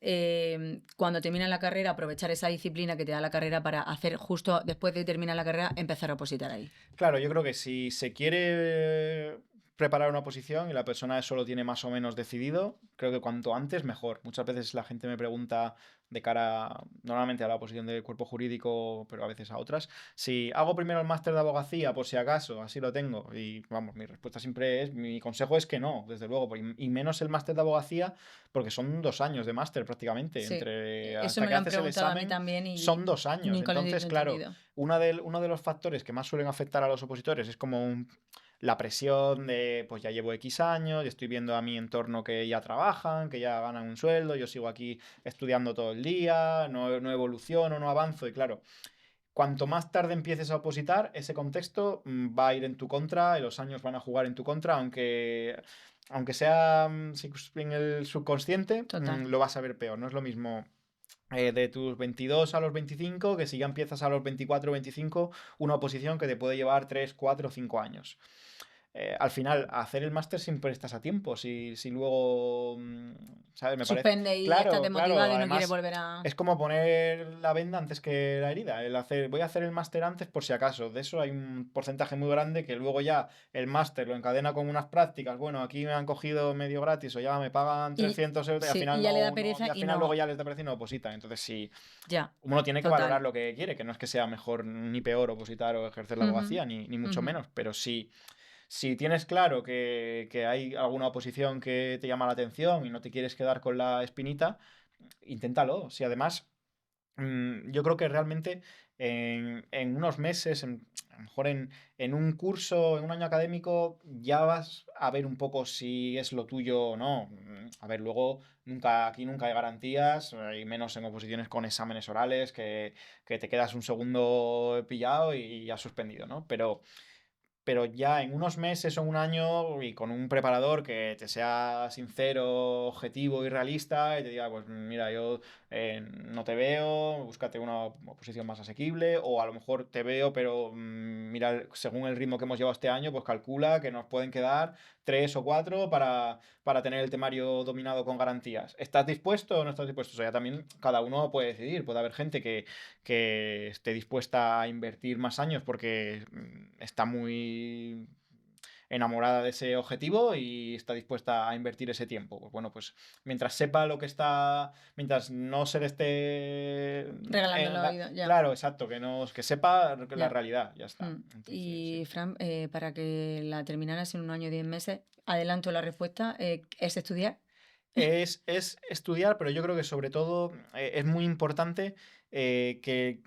cuando termina la carrera aprovechar esa disciplina que te da la carrera para hacer justo después de terminar la carrera empezar a opositar ahí.
Claro, yo creo que si se quiere preparar una oposición y la persona eso lo tiene más o menos decidido, creo que cuanto antes mejor. Muchas veces la gente me pregunta de cara normalmente a la oposición del cuerpo jurídico, pero a veces a otras, si hago primero el máster de abogacía por si acaso, así lo tengo. Y vamos, mi respuesta siempre es, mi consejo es que no, desde luego, y menos el máster de abogacía, porque son 2 años de máster prácticamente,
Sí,
entre
eso
hasta
me
que
lo han
haces el
preguntado a mí
examen
también
son
y
2 años.
nunca lo he
Entonces, claro,
entendido.
uno de los factores que más suelen afectar a los opositores es como la presión de, pues ya llevo X años, y estoy viendo a mi entorno que ya trabajan, que ya ganan un sueldo, yo sigo aquí estudiando todo el día, no evoluciono, no avanzo, y claro, cuanto más tarde empieces a opositar, ese contexto va a ir en tu contra y los años van a jugar en tu contra, aunque sea en el subconsciente,
Total.
lo vas a ver peor. No es lo mismo de tus 22 a los 25, que si ya empiezas a los 24 o 25, una oposición que te puede llevar 3 4 o 5 años. Al final, hacer el máster siempre estás a tiempo. Si luego, ¿sabes? Me parece.
Suspende y estás
Claro, claro.
desmotivado y no quieres
Además,
volver a...
es como poner la venda antes que la herida. Voy a hacer el máster antes por si acaso. De eso hay un porcentaje muy grande que luego ya el máster lo encadena con unas prácticas. Bueno, aquí me han cogido medio gratis o ya me pagan
Y
300 euros y al
sí,
final
y ya le da pereza
y al
y
final luego
no...
ya les da precio y no opositan. Entonces, sí,
Ya,
uno tiene que valorar
total.
lo que quiere, que no es que sea mejor ni peor opositar o ejercer la
Ujú,
abogacía, ni mucho
ujú.
menos, pero sí, si tienes claro que hay alguna oposición que te llama la atención y no te quieres quedar con la espinita, inténtalo. Si además, yo creo que realmente en unos meses, a lo mejor en un curso, en un año académico, ya vas a ver un poco si es lo tuyo o no. A ver, luego aquí nunca hay garantías, y menos en oposiciones con exámenes orales, que te quedas un segundo pillado y ya suspendido, ¿no? Pero ya en unos meses o un año y con un preparador que te sea sincero, objetivo y realista y te diga, pues mira, yo no te veo, búscate una posición más asequible o a lo mejor te veo, pero mira, según el ritmo que hemos llevado este año, pues calcula que nos pueden quedar 3 o 4 para tener el temario dominado con garantías. ¿Estás dispuesto o no estás dispuesto? O sea, ya también cada uno puede decidir, puede haber gente que esté dispuesta a invertir más años porque está muy enamorada de ese objetivo y está dispuesta a invertir ese tiempo. Pues bueno, pues mientras sepa lo que está, mientras no se le esté...
Regalando el oído, ya,
claro, exacto, que sepa la
ya.
realidad, ya está. Entonces, sí.
Y Fran, para que la terminaras en 1 año y 10 meses, adelanto la respuesta, ¿es estudiar?
Es estudiar, pero yo creo que sobre todo es muy importante que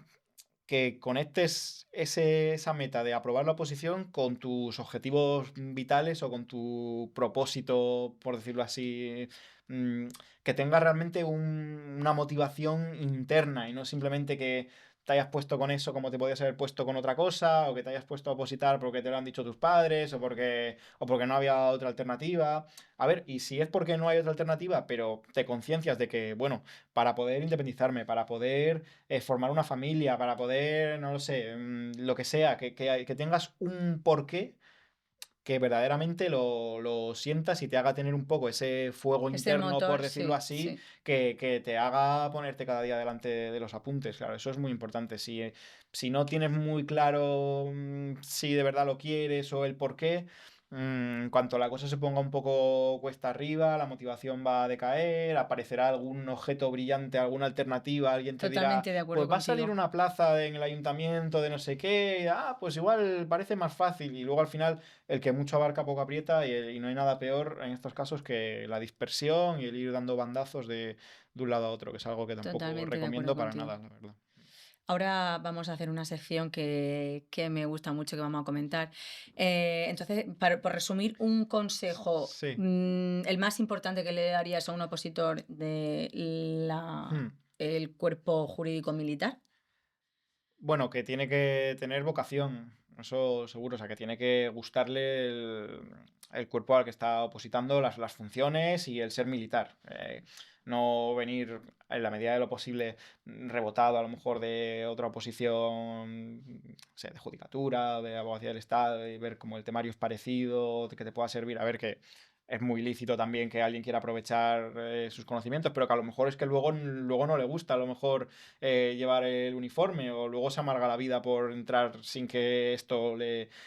conectes esa meta de aprobar la oposición con tus objetivos vitales o con tu propósito, por decirlo así, mm, que tengas realmente una motivación interna y no simplemente que te hayas puesto con eso como te podías haber puesto con otra cosa, o que te hayas puesto a opositar porque te lo han dicho tus padres, o porque no había otra alternativa. A ver, y si es porque no hay otra alternativa, pero te conciencias de que, bueno, para poder independizarme, para poder formar una familia, para poder, no lo sé, lo que sea, que tengas un porqué que verdaderamente lo sientas y te haga tener un poco ese fuego
Ese
interno, por
motor,
decirlo
sí,
así,
sí.
que te haga ponerte cada día delante de los apuntes. Claro, eso es muy importante. Si no tienes muy claro si de verdad lo quieres o el por qué, en cuanto la cosa se ponga un poco cuesta arriba, la motivación va a decaer, aparecerá algún objeto brillante, alguna alternativa, alguien te dirá,
Totalmente de
pues
acuerdo
va a salir
contigo.
una plaza en el ayuntamiento de no sé qué, pues igual parece más fácil y luego al final el que mucho abarca poco aprieta y no hay nada peor en estos casos que la dispersión y el ir dando bandazos de un lado a otro, que es algo que tampoco
Totalmente de acuerdo
recomiendo para
contigo.
nada, la verdad.
Ahora vamos a hacer una sección que me gusta mucho, que vamos a comentar. Entonces, por resumir, un consejo,
Sí.
el más importante que le darías a un opositor de
Hmm.
el cuerpo jurídico militar.
Bueno, que tiene que tener vocación, eso seguro, o sea, que tiene que gustarle el cuerpo al que está opositando, las funciones y el ser militar. No venir en la medida de lo posible rebotado a lo mejor de otra oposición, no sé, de judicatura, de abogacía del Estado, y ver cómo el temario es parecido, que te pueda servir. A ver, que es muy lícito también que alguien quiera aprovechar sus conocimientos, pero que a lo mejor es que luego no le gusta, a lo mejor llevar el uniforme o luego se amarga la vida por entrar sin que esto
O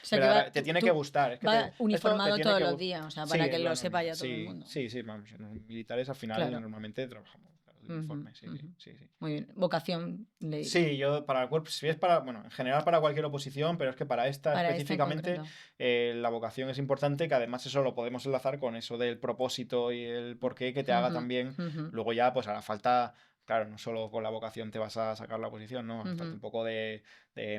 sea, que va,
te tiene que gustar.
va
Esto te
uniformado
tiene
todos
que
los
gustar.
días, o sea,
Sí,
para que
es la
lo sepa
norma.
ya todo el
Sí,
mundo.
sí, sí, vamos, los militares al final
Claro.
normalmente trabajamos de
Ujú,
uniforme, sí, sí,
ujú.
sí, sí.
Muy bien. Vocación, le diría.
Sí, yo para el cuerpo, si es para, bueno, en general para cualquier oposición, pero es que para esta
Para esta en
específicamente
concreto.
la vocación es importante, que además eso lo podemos enlazar con eso del propósito y el porqué que te haga
Ujú,
también,
ujú,
luego ya pues hará falta, claro, no solo con la vocación te vas a sacar la oposición, ¿no? Hace falta
ujú.
un poco de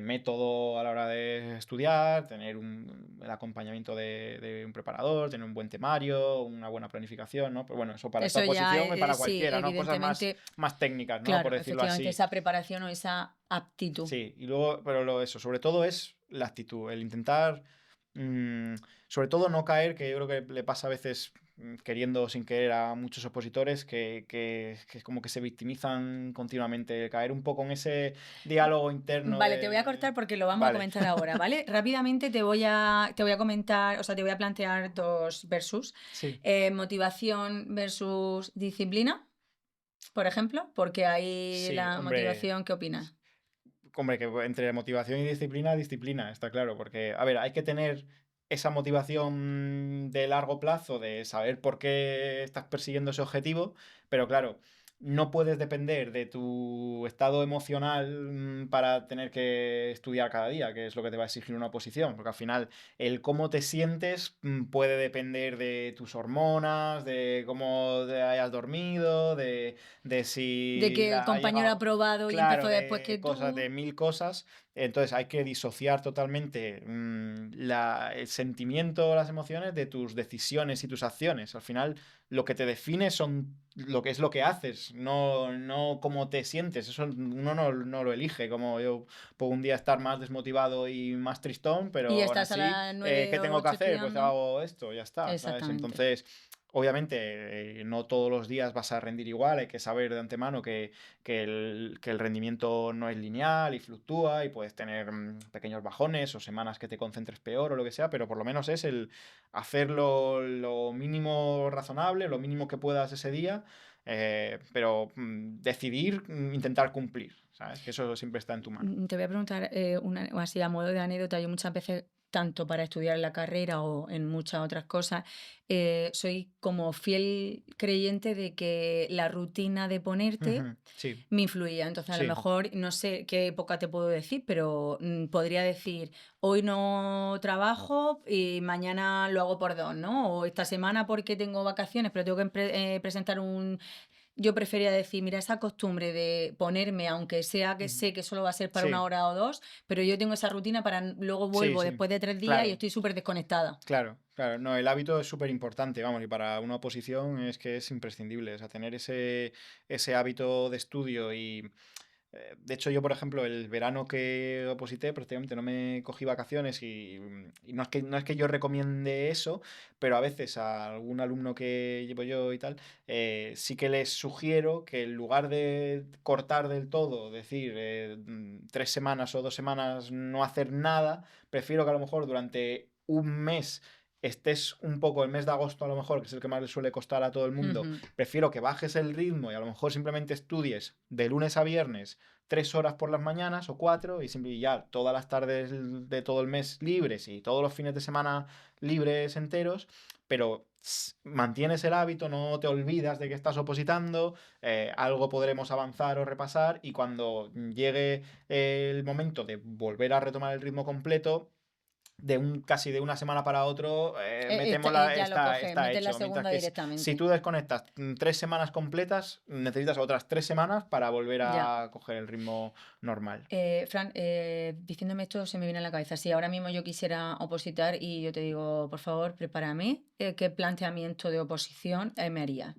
método a la hora de estudiar, tener el acompañamiento de un preparador, tener un buen temario, una buena planificación, ¿no? Pero bueno, eso para esta
Eso ya,
oposición y para
sí,
cualquiera, ¿no? Cosas
evidentemente,
más técnicas, ¿no? Por
claro,
decirlo
efectivamente,
así.
esa preparación o esa aptitud.
Sí, y luego, pero eso, sobre todo es la actitud, el intentar, sobre todo no caer, que yo creo que le pasa a veces queriendo o sin querer a muchos opositores que es como que se victimizan continuamente, caer un poco en ese diálogo interno
Vale, te voy a
de...
cortar porque lo vamos a
Vale,
comentar ahora, ¿vale? Rápidamente te voy a comentar, o sea, te voy a plantear dos versus.
sí.
Motivación versus disciplina, por ejemplo, porque ahí
Sí,
la motivación, ¿qué opinas?
hombre, que entre motivación y disciplina, disciplina, está claro, porque, a ver, hay que tener esa motivación de largo plazo, de saber por qué estás persiguiendo ese objetivo, pero claro, no puedes depender de tu estado emocional para tener que estudiar cada día, que es lo que te va a exigir una oposición, porque al final el cómo te sientes puede depender de tus hormonas, de cómo te hayas dormido, de
De
si
que el
ha
compañero ha
llegado,
aprobado y empezó
claro,
después que
de cosas, de
tú.
mil cosas. Entonces hay que disociar totalmente el sentimiento, las emociones de tus decisiones y tus acciones. Al final, lo que te define son lo que es lo que haces, no cómo te sientes. Eso uno no lo elige. Como yo puedo un día estar más desmotivado y más tristón,
Y
pero aún
estás a
así,
las 9
¿qué
o
tengo que
8
hacer? Pues
estudiando.
hago esto, ya está, ¿sabes?
Exactamente.
Entonces, obviamente, no todos los días vas a rendir igual. Hay que saber de antemano que el rendimiento no es lineal y fluctúa y puedes tener pequeños bajones o semanas que te concentres peor o lo que sea, pero por lo menos es el hacerlo lo mínimo razonable, lo mínimo que puedas ese día, pero decidir intentar cumplir, ¿sabes? Que eso siempre está en tu mano.
Te voy a preguntar así a modo de anécdota. Yo muchas veces tanto para estudiar en la carrera o en muchas otras cosas, soy como fiel creyente de que la rutina de ponerte
Ujú. Sí,
me influía. Entonces, a lo
sí.
mejor, no sé qué época te puedo decir, pero podría decir, hoy no trabajo y mañana lo hago por dos, ¿no? O esta semana porque tengo vacaciones, pero tengo que presentar un... Yo prefería decir, mira, esa costumbre de ponerme, aunque sea que
Ujú.
sé que solo va a ser para una
Sí,
hora o dos, pero yo tengo esa rutina para luego
sí,
vuelvo
sí.
después de 3 días y
Claro.
estoy súper desconectada.
Claro, claro. No, el hábito es súper importante, vamos, y para una oposición es que es imprescindible. O sea, tener ese hábito de estudio y, de hecho, yo, por ejemplo, el verano que oposité, prácticamente no me cogí vacaciones y no es que yo recomiende eso, pero a veces a algún alumno que llevo yo y tal, sí que les sugiero que en lugar de cortar del todo, decir 3 semanas o 2 semanas no hacer nada, prefiero que a lo mejor durante un mes estés un poco, el mes de agosto a lo mejor, que es el que más le suele costar a todo el mundo,
Ujú.
prefiero que bajes el ritmo y a lo mejor simplemente estudies de lunes a viernes 3 horas por las mañanas o cuatro y ya todas las tardes de todo el mes libres y todos los fines de semana libres enteros, pero mantienes el hábito, no te olvidas de que estás opositando, algo podremos avanzar o repasar y cuando llegue el momento de volver a retomar el ritmo completo, casi de una semana para otro, metemos
Ya lo coges,
está
metes la
hecho. Mientras
segunda
que si
directamente.
tú desconectas 3 semanas completas, necesitas otras 3 semanas para volver
Ya.
a coger el ritmo normal.
Fran, diciéndome esto se me viene a la cabeza. Si ahora mismo yo quisiera opositar y yo te digo, por favor, prepárame, ¿qué planteamiento de oposición me harías?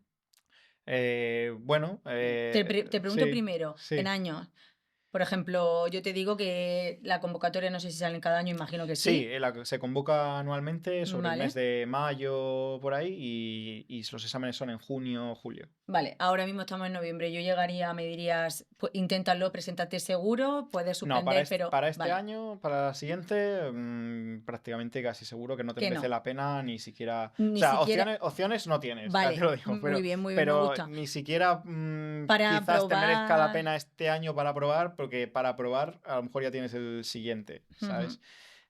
Bueno,
Te pregunto
sí,
primero, en
sí.
años. Por ejemplo, yo te digo que la convocatoria no sé si salen cada año, imagino que
Sí,
sí.
se convoca anualmente sobre el mes
Vale.
de mayo por ahí y los exámenes son en junio o julio.
Vale, ahora mismo estamos en noviembre. Yo llegaría, me dirías, inténtalo, preséntate seguro, puedes
No, para
suspender,
este,
pero
para este
vale,
año, para la siguiente, prácticamente casi seguro que no te
que
merece
no.
la pena ni siquiera. O
Ni
sea,
siquiera,
opciones no tienes, ya te
vale,
lo digo,
muy bien, me
pero
gusta.
ni siquiera
Para
quizás te merezca la
probar.
pena este año para probar, porque para probar a lo mejor ya tienes el siguiente,
Ujú.
¿sabes?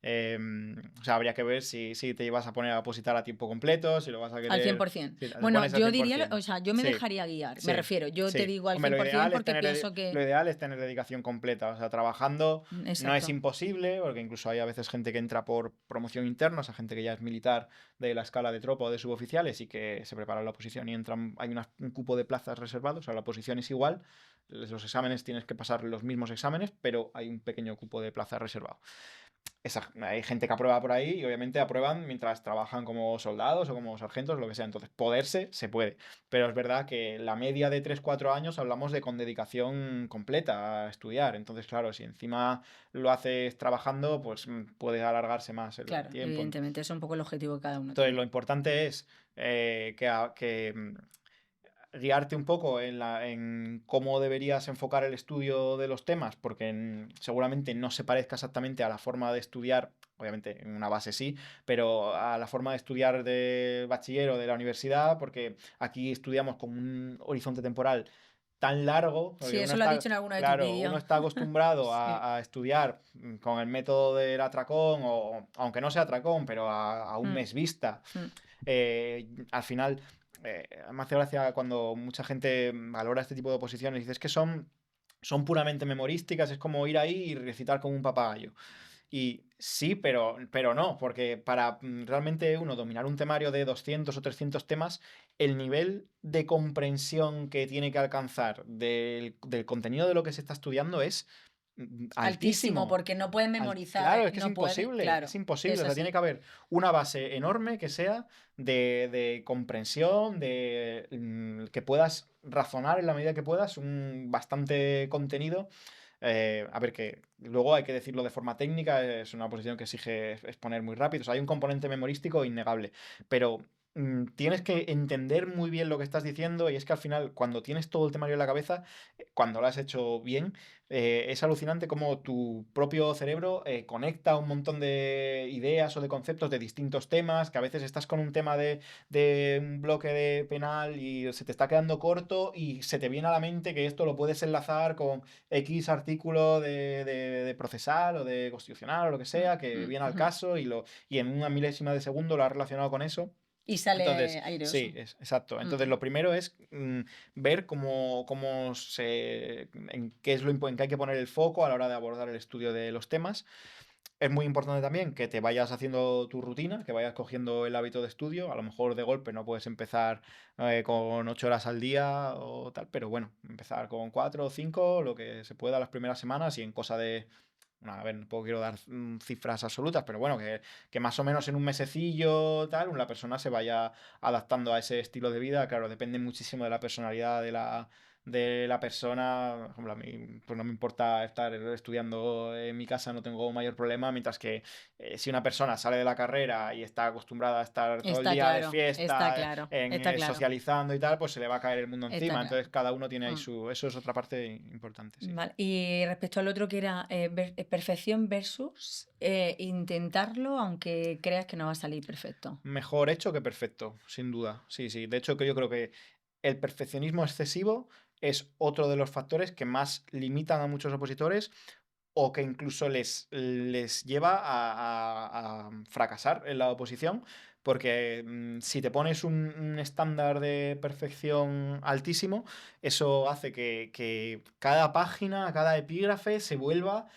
O sea, habría que ver si te ibas a poner a opositar a tiempo completo, si lo vas a
Al
querer,
100%.
si te
Bueno,
pones al
yo
cien por
diría, o
ciento.
sea, yo me
Sí,
dejaría guiar, me
sí,
refiero, yo te
sí.
digo al
Hombre,
cien por 100 porque pienso
lo
que...
ideal es tener dedicación completa. O sea, trabajando no es
Exacto.
imposible, porque incluso hay a veces gente que entra por promoción interna, o sea, gente que ya es militar de la escala de tropa o de suboficiales y que se prepara la oposición y entran, hay un cupo de plazas reservados, o sea, la oposición es igual, los exámenes tienes que pasar los mismos exámenes, pero hay un pequeño cupo de plazas reservado. Hay gente que aprueba por ahí y obviamente aprueban mientras trabajan como soldados o como sargentos, lo que sea. Entonces, poderse se puede. Pero es verdad que la media de 3 4 años hablamos de con dedicación completa a estudiar. Entonces, claro, si encima lo haces trabajando, pues puede alargarse más el
Claro,
tiempo.
evidentemente, eso es un poco el objetivo que cada uno
Entonces,
tiene.
lo importante es guiarte un poco en cómo deberías enfocar el estudio de los temas, porque seguramente no se parezca exactamente a la forma de estudiar, obviamente en una base sí, pero a la forma de estudiar de bachiller o de la universidad, porque aquí estudiamos con un horizonte temporal tan largo,
Sí,
porque uno
eso lo has
está,
dicho en alguno de tus
claro, uno
vídeos.
está acostumbrado
Sí.
a estudiar con el método del atracón, o aunque no sea atracón, pero a un
Mm,
mes vista.
mm.
Al final, me hace gracia cuando mucha gente valora este tipo de oposiciones y dice, es que son puramente memorísticas, es como ir ahí y recitar como un papagayo. Y sí, pero no, porque para realmente uno dominar un temario de 200 o 300 temas, el nivel de comprensión que tiene que alcanzar del contenido de lo que se está estudiando es
Altísimo,
altísimo.
porque no puedes memorizar,
Claro, es que
no puedes,
es
claro,
imposible.
es
O sea, tiene que
así.
haber una base enorme que sea de comprensión, que puedas razonar en la medida que puedas, un bastante contenido. A ver, que luego hay que decirlo de forma técnica, es una posición que exige exponer muy rápido. O sea, hay un componente memorístico innegable, pero tienes que entender muy bien lo que estás diciendo y es que al final, cuando tienes todo el temario en la cabeza, cuando lo has hecho bien, es alucinante cómo tu propio cerebro conecta un montón de ideas o de conceptos de distintos temas, que a veces estás con un tema de un bloque de penal y se te está quedando corto y se te viene a la mente que esto lo puedes enlazar con X artículo de procesal o de constitucional o lo que sea, que viene al caso y en una milésima de segundo lo has relacionado con eso.
Y
Entonces,
sale
sí,
airoso.
exacto. Entonces, lo primero es ver en qué es en qué hay que poner el foco a la hora de abordar el estudio de los temas. Es muy importante también que te vayas haciendo tu rutina, que vayas cogiendo el hábito de estudio. A lo mejor de golpe no puedes empezar con 8 horas al día o tal, pero bueno, empezar con 4 o 5, lo que se pueda las primeras semanas y en cosa de no, a ver, tampoco quiero dar cifras absolutas, pero bueno, que más o menos en un mesecillo, tal, la persona se vaya adaptando a ese estilo de vida. Claro, depende muchísimo de la personalidad de la persona. Por ejemplo, a mí pues no me importa estar estudiando en mi casa, no tengo mayor problema, mientras que si una persona sale de la carrera y está acostumbrada a estar todo el
Está
día de
claro, está
fiesta,
claro, está claro,
socializando y tal, pues se le va a caer el mundo
está
encima.
claro.
Entonces cada uno tiene ahí
Mm.
su... Eso es otra parte importante, sí.
Vale. Y respecto al otro que era perfección versus intentarlo aunque creas que no va a salir perfecto.
Mejor hecho que perfecto, sin duda. Sí, sí. De hecho, que yo creo que el perfeccionismo excesivo es otro de los factores que más limitan a muchos opositores o que incluso les lleva a fracasar en la oposición, porque si te pones un estándar de perfección altísimo, eso hace que cada página, cada epígrafe se vuelva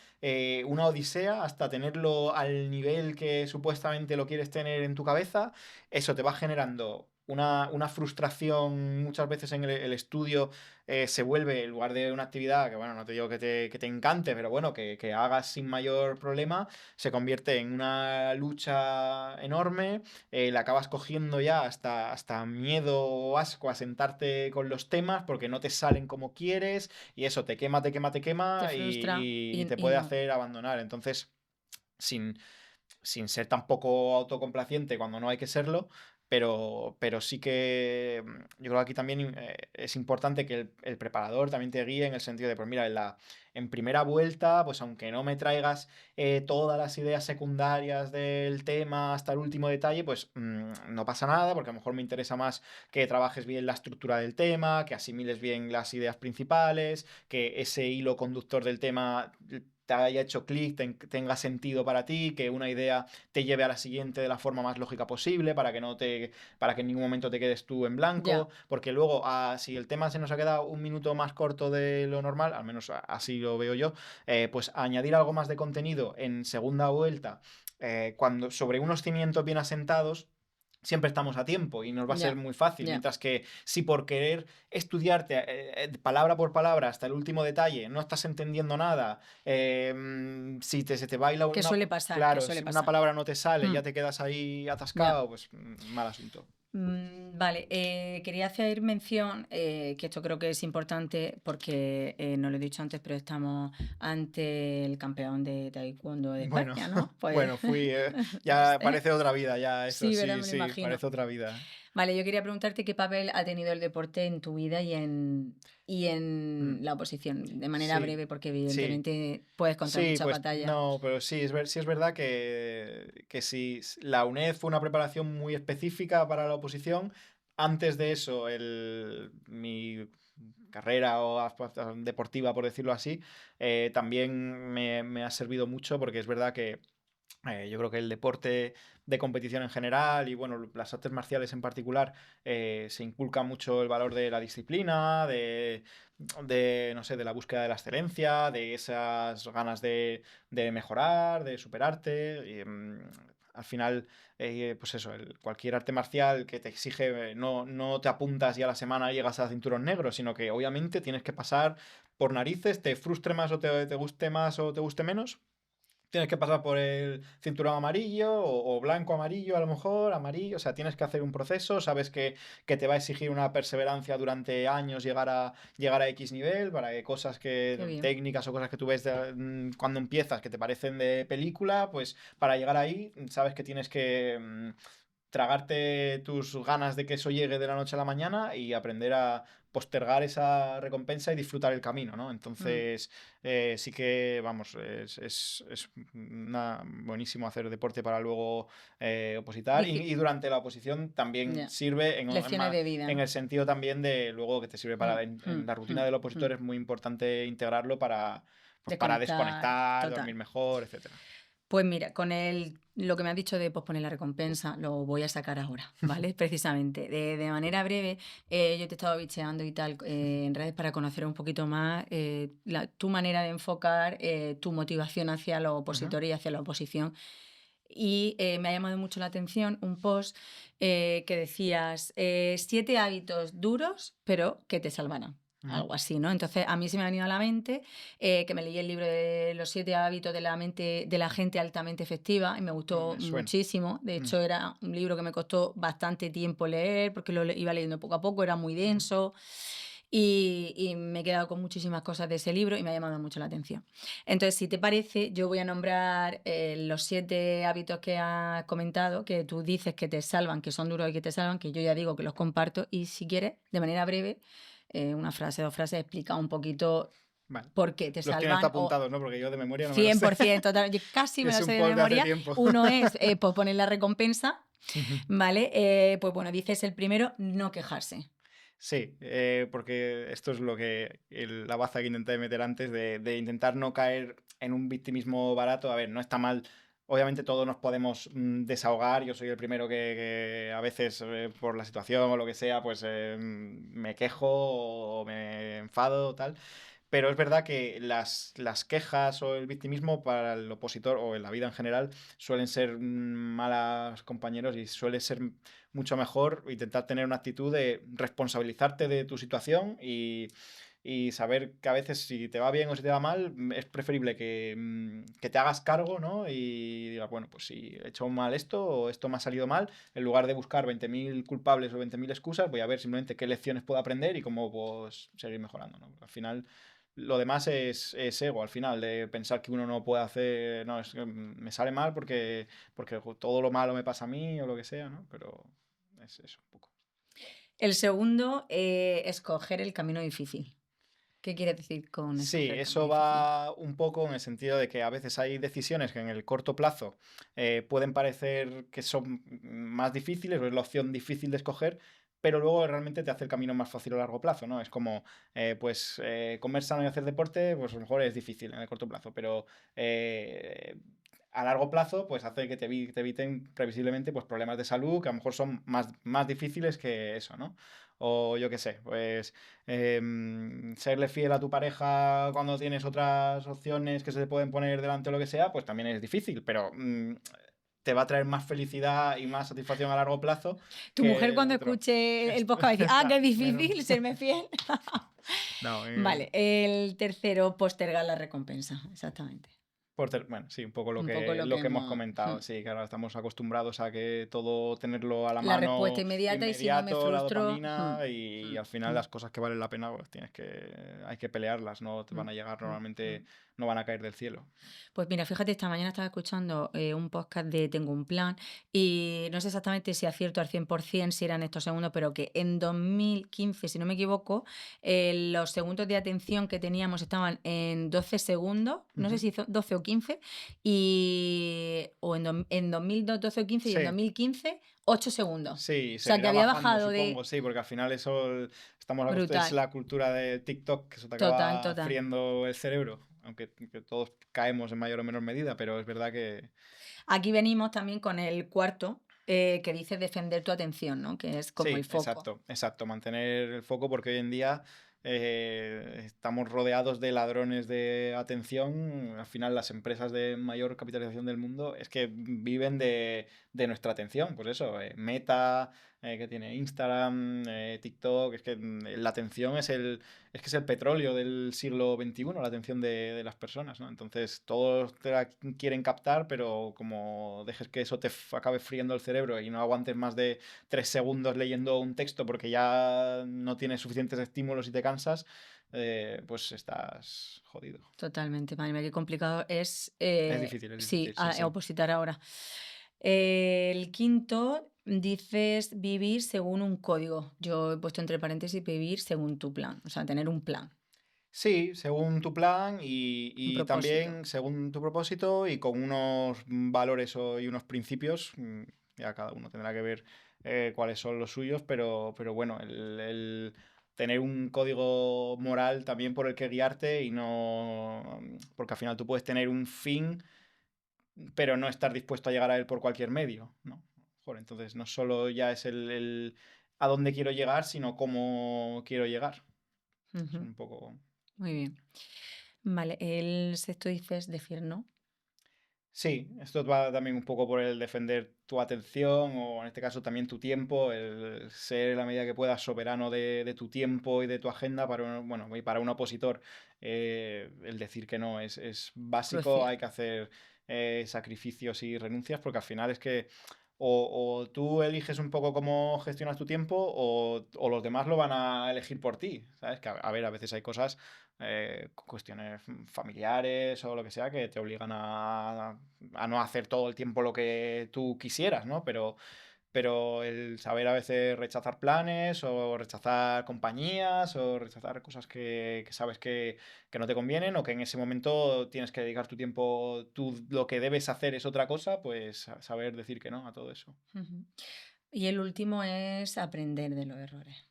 una odisea hasta tenerlo al nivel que supuestamente lo quieres tener en tu cabeza. Eso te va generando una frustración muchas veces en el estudio. Se vuelve, en lugar de una actividad que, bueno, no te digo que te encante, pero bueno, que hagas sin mayor problema, se convierte en una lucha enorme. Le acabas cogiendo ya hasta miedo o asco a sentarte con los temas porque no te salen como quieres y eso te quema, te quema, te
Te
quema
frustra
y te
y
puede
no.
hacer abandonar. Entonces, sin, sin ser tampoco autocomplaciente cuando no hay que serlo, pero sí que yo creo que aquí también es importante que el preparador también te guíe en el sentido de, pues mira, en primera vuelta, pues aunque no me traigas todas las ideas secundarias del tema hasta el último detalle, pues no pasa nada, porque a lo mejor me interesa más que trabajes bien la estructura del tema, que asimiles bien las ideas principales, que ese hilo conductor del tema te haya hecho clic, tenga sentido para ti, que una idea te lleve a la siguiente de la forma más lógica posible, para que en ningún momento te quedes tú en blanco,
Ya.
porque luego, si el tema se nos ha quedado un minuto más corto de lo normal, al menos así lo veo yo, pues añadir algo más de contenido en segunda vuelta, cuando sobre unos cimientos bien asentados, siempre estamos a tiempo y nos va a ser
Ya.
muy fácil.
Ya.
Mientras que si por querer estudiarte palabra por palabra hasta el último detalle no estás entendiendo nada, si se te baila
Que
una...
suele pasar, que
Claro,
suele
si una
pasar.
palabra no te sale,
Mm.
ya te quedas ahí
Ya.
atascado, pues mal asunto.
Vale, quería hacer mención, que esto creo que es importante porque no lo he dicho antes, pero estamos ante el campeón de taekwondo de
Bueno,
España, ¿no? Pues
bueno,
no
ya
sé.
parece otra vida, ya eso,
Sí, ¿verdad?
sí,
Me lo
sí,
imagino.
parece otra vida.
Vale, yo quería preguntarte qué papel ha tenido el deporte en tu vida y
Mm,
en la oposición, de manera
Sí,
breve, porque
sí.
evidentemente puedes contar
Sí,
mucha
pues
batalla.
no, pero sí, sí es verdad que sí, la UNED fue una preparación muy específica para la oposición. Antes de eso, mi carrera deportiva, por decirlo así, también me ha servido mucho porque es verdad que yo creo que el deporte de competición en general y bueno, las artes marciales en particular, se inculca mucho el valor de la disciplina, no sé, de la búsqueda de la excelencia, de esas ganas de mejorar, de superarte. Al final, pues eso, cualquier arte marcial que te exige, no te apuntas y a la semana llegas a cinturón negro, sino que obviamente tienes que pasar por narices, te frustre más o te guste más o te guste menos. Tienes que pasar por el cinturón amarillo o blanco amarillo, a lo mejor, amarillo. O sea, tienes que hacer un proceso. Sabes que te va a exigir una perseverancia durante años llegar a X nivel para que
Qué bien.
técnicas o cosas que tú ves cuando empiezas que te parecen de película, pues para llegar ahí, sabes que tienes que tragarte tus ganas de que eso llegue de la noche a la mañana y aprender a postergar esa recompensa y disfrutar el camino, ¿no?
Mm.
Entonces, sí que, vamos, es buenísimo hacer deporte para luego opositar
Dije,
y durante la oposición también
ya,
sirve
lecciones de
en
vida.
el sentido también de luego que te sirve
Mm,
para, en
mm,
la rutina
mm,
del opositor
mm.
es muy importante integrarlo pues para
Desconectar,
desconectar, dormir
total.
mejor, etcétera.
Pues mira, con lo que me has dicho de posponer la recompensa, lo voy a sacar ahora, ¿vale? Precisamente, de manera breve, yo te he estado bicheando y tal en redes para conocer un poquito más tu manera de enfocar tu motivación hacia los
Ujú,
opositores y hacia la oposición. Y me ha llamado mucho la atención un post que decías 7 hábitos duros, pero que te salvarán.
ujú.
Algo así, ¿no? Entonces, a mí se me ha venido a la mente que me leí el libro de los 7 hábitos de la mente de la gente altamente efectiva y me gustó
Me suena.
muchísimo. De
Mm,
hecho, era un libro que me costó bastante tiempo leer porque iba leyendo poco a poco, era muy
ujú.
denso y me he quedado con muchísimas cosas de ese libro y me ha llamado mucho la atención. Entonces, si te parece, yo voy a nombrar los 7 hábitos que has comentado, que tú dices que te salvan, que son duros y que te salvan, que yo ya digo que los comparto. Y si quieres, de manera breve, una frase, 2 frases, explica un poquito
Vale.
por qué te
Los tienes
salvan o
apuntados, ¿no? Porque yo de memoria no me los sé.
100%, total, yo casi
Que
me
es
lo sé
un
de
post de hace
memoria.
tiempo.
Uno es posponer la recompensa,
Ujú.
¿vale? Pues bueno, dices el primero, no quejarse.
Sí, porque esto es lo que la baza que intenté meter antes de intentar no caer en un victimismo barato. A ver, no está mal. Obviamente todos nos podemos desahogar. Yo soy el primero que a veces por la situación o lo que sea, pues me quejo o me enfado o tal. Pero es verdad que las quejas o el victimismo para el opositor o en la vida en general suelen ser malas compañeros y suele ser mucho mejor intentar tener una actitud de responsabilizarte de tu situación y saber que a veces si te va bien o si te va mal, es preferible que te hagas cargo, ¿no? Y digas, bueno, pues si he hecho mal esto o esto me ha salido mal, en lugar de buscar 20.000 culpables o 20.000 excusas, voy a ver simplemente qué lecciones puedo aprender y cómo pues, seguir mejorando, ¿no? Al final lo demás es ego, al final, de pensar que uno no puede hacer, no, es que me sale mal porque todo lo malo me pasa a mí o lo que sea, ¿no? Pero es eso, un poco.
El segundo, escoger el camino difícil. ¿Qué quieres decir con
Sí,
escoger el camino
eso
difícil?
va un poco en el sentido de que a veces hay decisiones que en el corto plazo pueden parecer que son más difíciles o es la opción difícil de escoger, pero luego realmente te hace el camino más fácil a largo plazo, ¿no? Es como, comer sano y hacer deporte, pues a lo mejor es difícil en el corto plazo, pero eh, a largo plazo, pues hace que te eviten previsiblemente pues, problemas de salud que a lo mejor son más difíciles que eso, ¿no? O yo qué sé, pues serle fiel a tu pareja cuando tienes otras opciones que se te pueden poner delante o lo que sea, pues también es difícil, pero te va a traer más felicidad y más satisfacción a largo plazo
Tu mujer
que el
cuando
otro.
escuche el podcast va a decir, ah, qué
Menos.
difícil serme fiel.
No,
Vale, el tercero, postergar la recompensa, exactamente.
bueno, sí, un poco lo
Un poco lo
lo
que
que hemos
hemos...
comentado. Sí, que ahora estamos acostumbrados a que todo tenerlo a la
La respuesta
mano
inmediata y si no me
inmediato, la
frustro...
dopamina, y al final
mm.
las cosas que valen la pena, pues hay que pelearlas, no te
Mm,
van a llegar
mm,
normalmente,
mm.
no van a caer del cielo.
Pues mira, fíjate, esta mañana estaba escuchando un podcast de Tengo un plan y no sé exactamente si acierto al 100% si eran estos segundos, pero que en 2015, si no me equivoco, los segundos de atención que teníamos estaban en 12 segundos, no sé
Ujú.
si 12 o 15, o en 2012 o 15 y en
Sí,
2015, 8 segundos.
sí,
O sea, que
seguirá
había
bajando,
bajado de
supongo, sí, porque al final es
brutal,
la cultura de TikTok que eso te
total,
acaba
total.
friendo el cerebro, aunque que todos caemos en mayor o menor medida, pero es verdad que
Aquí venimos también con el cuarto, que dice defender tu atención, ¿no? Que es como el
sí,
foco.
exacto, exacto, mantener el foco porque hoy en día estamos rodeados de ladrones de atención. Al final las empresas de mayor capitalización del mundo es que viven de nuestra atención. Pues eso, Meta, que tiene Instagram, TikTok, es que la atención es que es el petróleo del siglo XXI, la atención de las personas, ¿no? Entonces todos te la quieren captar, pero como dejes que eso te acabe friendo el cerebro y no aguantes más de 3 segundos leyendo un texto porque ya no tienes suficientes estímulos y te cansas, pues estás jodido.
Totalmente, madre mía, qué complicado es,
Es
sí,
difícil, sí, sí.
opositar ahora. El quinto, dices vivir según un código. Yo he puesto entre paréntesis vivir según tu plan, o sea, tener un plan,
Sí, según tu plan
un
y
propósito.
también según tu propósito y con unos valores y unos principios, ya cada uno tendrá que ver cuáles son los suyos, pero bueno, el tener un código moral también por el que guiarte y no, porque al final tú puedes tener un fin, pero no estar dispuesto a llegar a él por cualquier medio, ¿no? Joder, entonces no solo ya es el a dónde quiero llegar, sino cómo quiero llegar. Es
Ujú,
un poco...
muy bien. Vale, el sexto dices decir no.
Sí, esto va también un poco por el defender tu atención o en este caso también tu tiempo, el ser en la medida que puedas soberano de tu tiempo y de tu agenda para bueno, y para un opositor el decir que no es básico,
Crucial.
hay que hacer sacrificios y renuncias porque al final es que o tú eliges un poco cómo gestionas tu tiempo o los demás lo van a elegir por ti, ¿sabes? Que a ver, a veces hay cosas cuestiones familiares o lo que sea que te obligan a no hacer todo el tiempo lo que tú quisieras, ¿no? Pero el saber a veces rechazar planes o rechazar compañías o rechazar cosas que sabes que no te convienen o que en ese momento tienes que dedicar tu tiempo, tú lo que debes hacer es otra cosa, pues saber decir que no a todo eso.
Ujú. Y el último es aprender de los errores.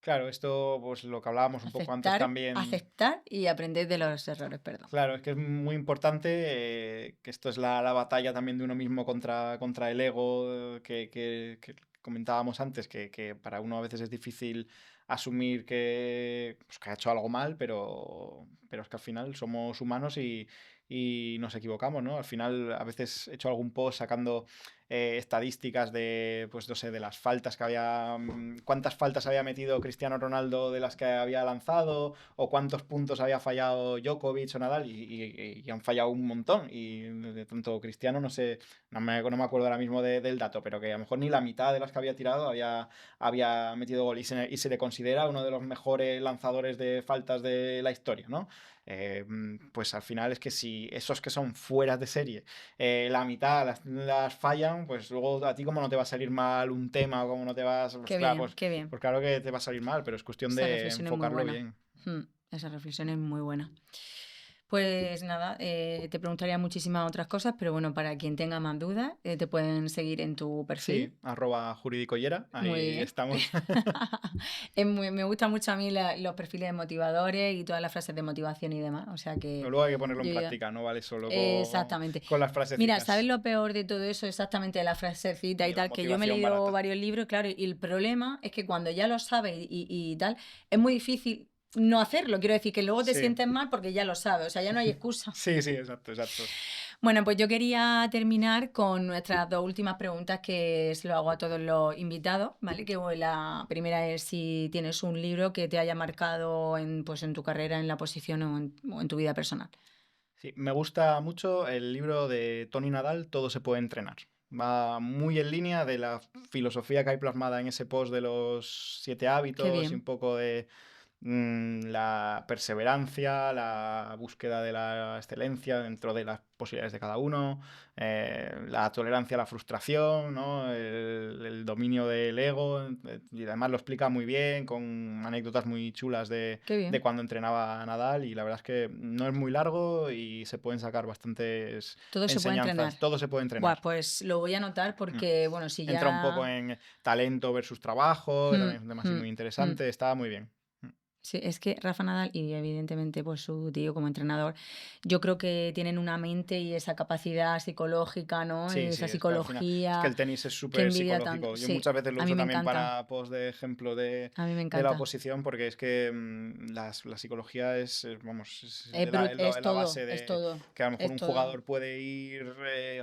Claro, esto pues lo que hablábamos un poco antes también.
Aceptar y aprender de los errores, perdón.
Claro, es que es muy importante que esto es la batalla también de uno mismo contra el ego que comentábamos antes, que para uno a veces es difícil asumir pues, que ha hecho algo mal, pero es que al final somos humanos y nos equivocamos, ¿no? Al final a veces he hecho algún post sacando estadísticas de, pues no sé, de las faltas que había, cuántas faltas había metido Cristiano Ronaldo de las que había lanzado o cuántos puntos había fallado Djokovic o Nadal y han fallado un montón. Y de tanto Cristiano, no sé, no me acuerdo ahora mismo del dato, pero que a lo mejor ni la mitad de las que había tirado había metido gol y se le considera uno de los mejores lanzadores de faltas de la historia, ¿no? Pues al final es que si esos que son fuera de serie, la mitad las fallan, pues luego a ti como no te va a salir mal un tema o como no te vas, pues
Qué
claro,
bien, qué bien.
pues claro que te va a salir mal, pero es cuestión
Esa
de
reflexión es muy
enfocarlo
buena.
bien.
Esa reflexión es muy buena. Pues nada, te preguntaría muchísimas otras cosas, pero bueno, para quien tenga más dudas, te pueden seguir en tu
Sí,
perfil.
@juridicoyera,
Muy
ahí
bien.
estamos.
Me gustan mucho a mí los perfiles de motivadores y todas las frases de motivación y demás. O sea
Pero
que
luego hay que ponerlo en
yo ya.
práctica, no vale solo
Exactamente.
con las
Mira, ¿sabes
frasecitas.
lo peor de todo eso? Exactamente de la frasecita y
Y la
tal, que yo me he
motivación
leído
barata.
varios libros, claro, y el problema es que cuando ya lo sabes y tal, es muy difícil no hacerlo. Quiero decir que luego te
Sí,
sientes mal porque ya lo sabes, o sea, ya no hay excusa.
sí, sí, exacto, exacto.
Bueno, pues yo quería terminar con nuestras dos últimas preguntas que se lo hago a todos los invitados, ¿vale? Que la primera es si tienes un libro que te haya marcado pues, en tu carrera, en la posición o en tu vida personal.
Sí, me gusta mucho el libro de Tony Nadal, Todo se puede entrenar. Va muy en línea de la filosofía que hay plasmada en ese post de los 7 hábitos y un
Qué
poco de la perseverancia, la búsqueda de la excelencia dentro de las posibilidades de cada uno, la tolerancia a la frustración, ¿no? El dominio del ego, y además lo explica muy bien, con anécdotas muy chulas de
bien.
cuando entrenaba a Nadal, y la verdad es que no es muy largo y se pueden sacar bastantes
Todo se puede
enseñanzas.
entrenar.
Todo se puede
Buah,
entrenar.
pues lo voy a anotar
Mm.
porque, bueno, si
Entra un poco
ya.
en talento versus trabajo, que
Mm,
también es un tema así
mm,
muy
mm.
interesante, está muy bien. Mm.
Sí, es que Rafa Nadal y evidentemente pues su tío como entrenador, yo creo que tienen una mente y esa capacidad psicológica, ¿no?
Sí, sí,
Esa
es que al final, es que
psicología
el tenis es
que
súper
envidia tanto.
psicológico. Yo
Sí,
muchas veces lo
a mí
uso
me
también
encanta.
para post de ejemplo de,
A mí me
de la
encanta.
oposición, porque es que la psicología vamos,
Es
es la
todo,
base
es
de
todo,
que a lo mejor
es
un
todo.
jugador puede ir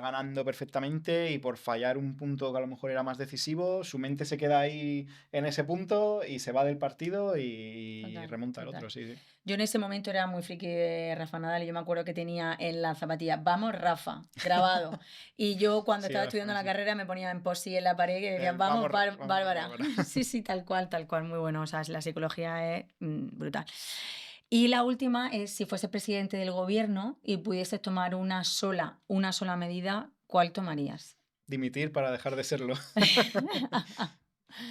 ganando perfectamente y por fallar un punto que a lo mejor era más decisivo, su mente se queda ahí en ese punto y se va del partido y
Total,
remonta el
total.
otro, sí, sí.
Yo en ese momento era muy friki de Rafa Nadal y yo me acuerdo que tenía en la zapatilla, vamos Rafa, grabado. Y yo cuando
Sí,
estaba
ahora es
estudiando la
así.
carrera me ponía en post-it en la pared que decía, vamos
Vamos,
Bárbara.
Bárbara.
Sí, sí, tal cual, muy bueno. O sea, la psicología es brutal. Y la última es, si fuese presidente del gobierno y pudieses tomar una sola medida, ¿cuál tomarías?
dimitir para dejar de serlo.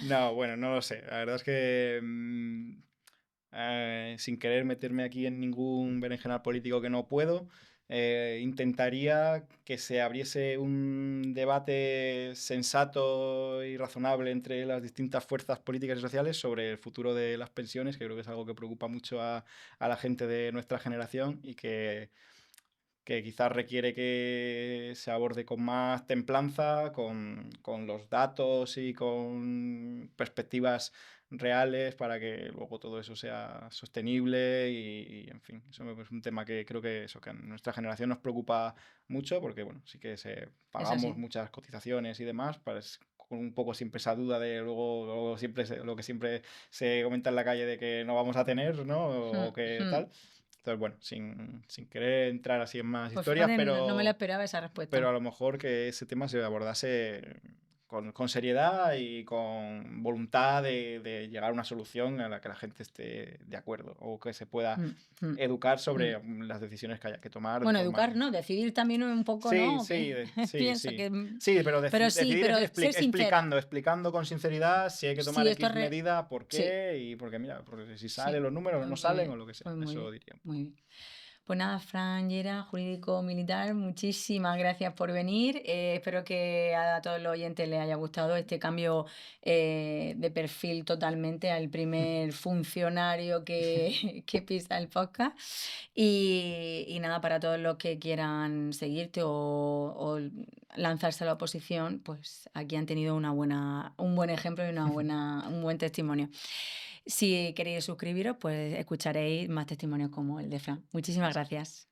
No, bueno, no lo sé. La verdad es que sin querer meterme aquí en ningún berenjenal político que no puedo, intentaría que se abriese un debate sensato y razonable entre las distintas fuerzas políticas y sociales sobre el futuro de las pensiones, que creo que es algo que preocupa mucho a la gente de nuestra generación y que quizás requiere que se aborde con más templanza, con los datos y con perspectivas reales para que luego todo eso sea sostenible en fin, eso es un tema que creo que eso que a nuestra generación nos preocupa mucho porque bueno, sí que
Es
pagamos
así.
muchas cotizaciones y demás, pues con un poco siempre esa duda de luego siempre lo que siempre se comenta en la calle de que no vamos a tener, ¿no?
Mm,
O que
mm.
tal. Entonces, bueno, sin querer entrar así en más
Pues
historias,
fíjate, no me la esperaba esa
pero
respuesta.
a lo mejor que ese tema se abordase con seriedad y con voluntad de llegar a una solución a la que la gente esté de acuerdo o que se pueda
Mm, mm,
educar
mm.
sobre las decisiones que haya que tomar de
Bueno,
forma...
educar, ¿no? Decidir también un poco,
Sí,
¿no? Que
sí, sí,
pienso
sí.
que...
Sí, pero
Pero sí,
decidir
pero ser sincera.
explicando con sinceridad si hay que tomar
Sí, esto es...
X medida, por
Sí,
qué y porque mira, porque si salen
sí.
los números o
Pues
no
muy
salen o
bien,
lo que sea.
pues muy
Eso
bien,
diría.
muy bien. Pues nada, Fran Llera, jurídico militar, muchísimas gracias por venir. Espero que a todos los oyentes les haya gustado este cambio de perfil totalmente al primer funcionario que pisa el podcast. Y nada, para todos los que quieran seguirte o lanzarse a la oposición, pues aquí han tenido un buen ejemplo y un buen testimonio. Si queréis suscribiros, pues escucharéis más testimonios como el de Fran. Muchísimas
Eso es.
gracias.